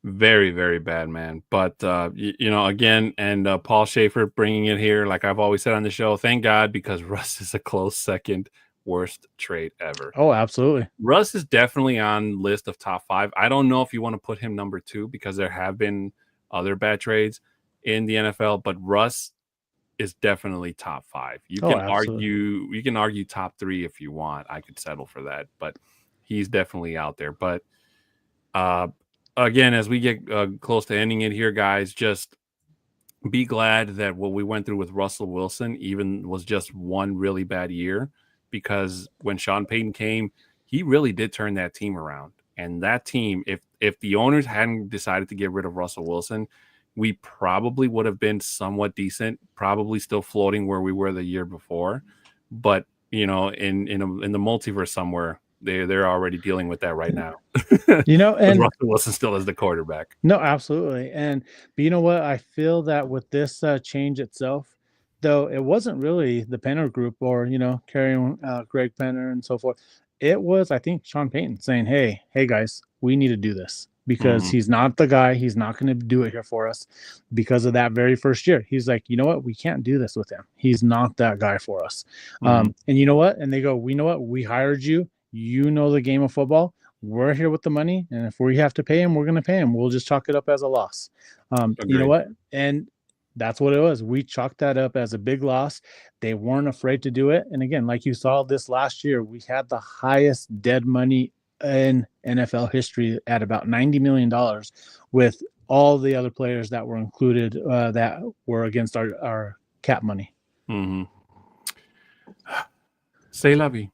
Very, very bad, man. But, you know, again, and Paul Schaefer bringing it here, like I've always said on the show, thank God, because Russ is a close second worst trade ever. Oh, absolutely. Russ is definitely on list of top 5. I don't know if you want to put him number 2, because there have been other bad trades in the NFL, but Russ is definitely top 5. You can argue top 3 if you want. I could settle for that, but he's definitely out there. But again, as we get close to ending it here, guys, just be glad that what we went through with Russell Wilson even was just one really bad year, because when Sean Payton came, he really did turn that team around. And that team, if the owners hadn't decided to get rid of Russell Wilson, we probably would have been somewhat decent, probably still floating where we were the year before. But, in the multiverse somewhere, they're already dealing with that right now. And Russell Wilson still is the quarterback. No, absolutely. But you know what? I feel that with this change itself, though, it wasn't really the Penner group or, carrying Greg Penner and so forth. It was, I think, Sean Payton saying, hey, guys, we need to do this because he's not the guy. He's not going to do it here for us because of that very first year. He's like, you know what? We can't do this with him. He's not that guy for us. And you know what? And they go, we know what? We hired you. You know the game of football. We're here with the money, and if we have to pay him, we're going to pay him. We'll just chalk it up as a loss. You know what? And that's what it was. We chalked that up as a big loss. They weren't afraid to do it. And again, like you saw this last year, we had the highest dead money in NFL history at about $90 million, with all the other players that were included that were against our cap money. C'est la vie.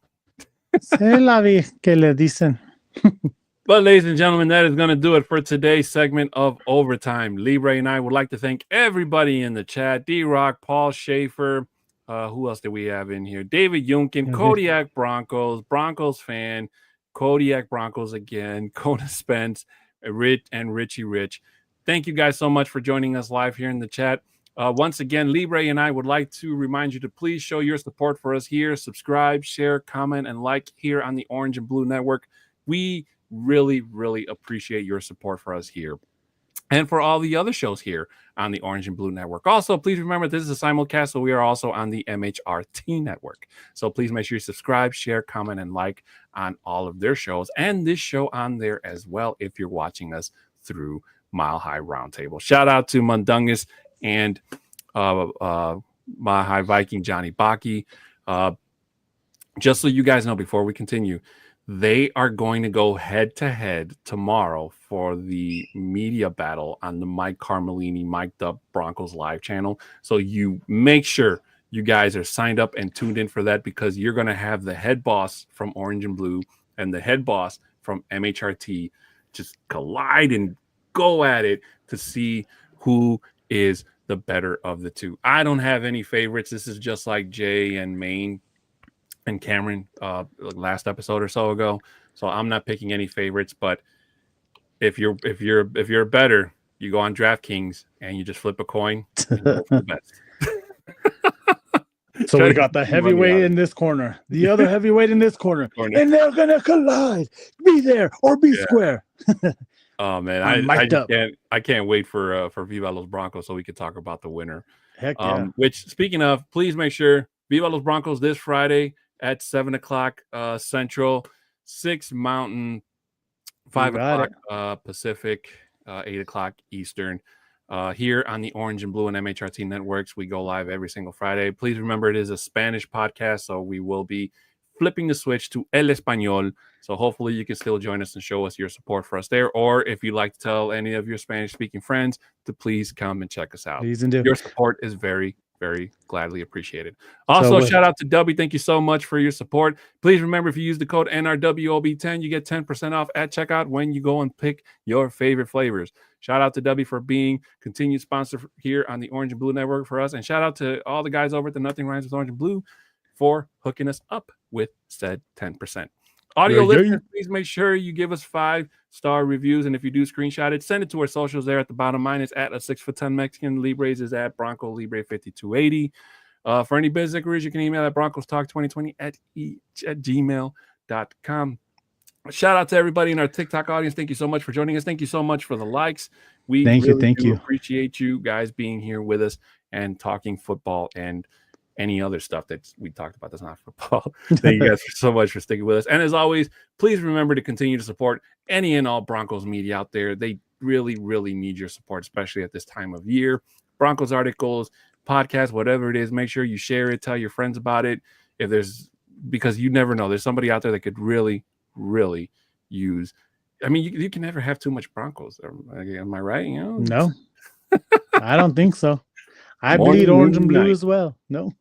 C'est la vie que le dicen. But ladies and gentlemen, that is going to do it for today's segment of Overtime. Libre and I would like to thank everybody in the chat. D-Rock, Paul Schaefer, who else do we have in here? David Yunkin, Kodiak Broncos, Broncos fan, Kodiak Broncos again, Kona Spence, Rich, and Richie Rich. Thank you guys so much for joining us live here in the chat. Once again, Libre and I would like to remind you to please show your support for us here. Subscribe, share, comment, and like here on the Orange and Blue Network. We really, really appreciate your support for us here and for all the other shows here on the Orange and Blue Network. Also, please remember this is a simulcast, so we are also on the MHRT network. So please make sure you subscribe, share, comment, and like on all of their shows and this show on there as well if you're watching us through Mile High Roundtable. Shout out to Mundungus and Mile High Viking Johnny Baki. Just so you guys know, before we continue, they are going to go head-to-head tomorrow for the media battle on the Mike Carmelini Mic'd Up Broncos Live channel. So you make sure you guys are signed up and tuned in for that, because you're going to have the head boss from Orange and Blue and the head boss from MHRT just collide and go at it to see who is the better of the two. I don't have any favorites. This is just like Jay and Maine and Cameron last episode or so ago. So I'm not picking any favorites, but if you're better, you go on DraftKings and you just flip a coin and go for the best. So we got the heavyweight in this corner, the other heavyweight in this corner, and they're gonna collide. Be there or be square. Oh man, I can't wait for Viva Los Broncos so we can talk about the winner. Heck yeah. Which, speaking of, please make sure Viva Los Broncos this Friday at 7:00 Central, 6 Mountain, 5:00 Pacific, 8:00 Eastern. Here on the Orange and Blue and MHRT networks, we go live every single Friday. Please remember, it is a Spanish podcast, so we will be flipping the switch to El Español. So hopefully you can still join us and show us your support for us there. Or if you'd like to tell any of your Spanish-speaking friends to please come and check us out. Please and do. Your support is very, very gladly appreciated. Also, shout out to Dubby. Thank you so much for your support. Please remember, if you use the code NRWOB10, you get 10% off at checkout when you go and pick your favorite flavors. Shout out to Dubby for being continued sponsor here on the Orange and Blue Network for us. And shout out to all the guys over at the Nothing Rhymes with Orange and Blue for hooking us up with said 10%. Audio listeners, please make sure you give us 5-star reviews. And if you do screenshot it, send it to our socials there at the bottom. Mine is at a 6'10" Mexican. Libre's is at Bronco Libre 5280. For any business inquiries, you can email at broncostalk2020 at gmail.com. Shout out to everybody in our TikTok audience. Thank you so much for joining us. Thank you so much for the likes. We thank you. Appreciate you guys being here with us and talking football and any other stuff that we talked about that's not football. Thank you guys so much for sticking with us. And as always, please remember to continue to support any and all Broncos media out there. They really, really need your support, especially at this time of year. Broncos articles, podcast, whatever it is, make sure you share it, tell your friends about it. Because you never know, there's somebody out there that could really, really use. I mean, you can never have too much Broncos. Am I right? No, I don't think so. I Morning, bleed orange and noon, blue night. as well. No.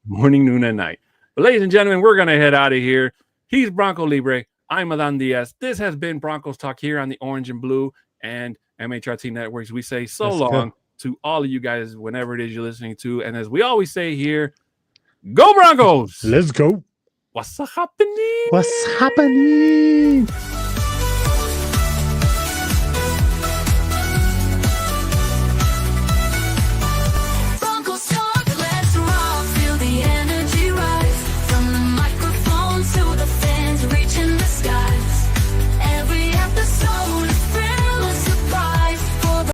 Morning, noon, and night. But ladies and gentlemen, we're going to head out of here. He's Bronco Libre. I'm Adan Diaz. This has been Broncos Talk here on the Orange and Blue and MHRT Networks. We say so long to all of you guys whenever it is you're listening to. And as we always say here, go Broncos! Let's go. What's happening? What's happening?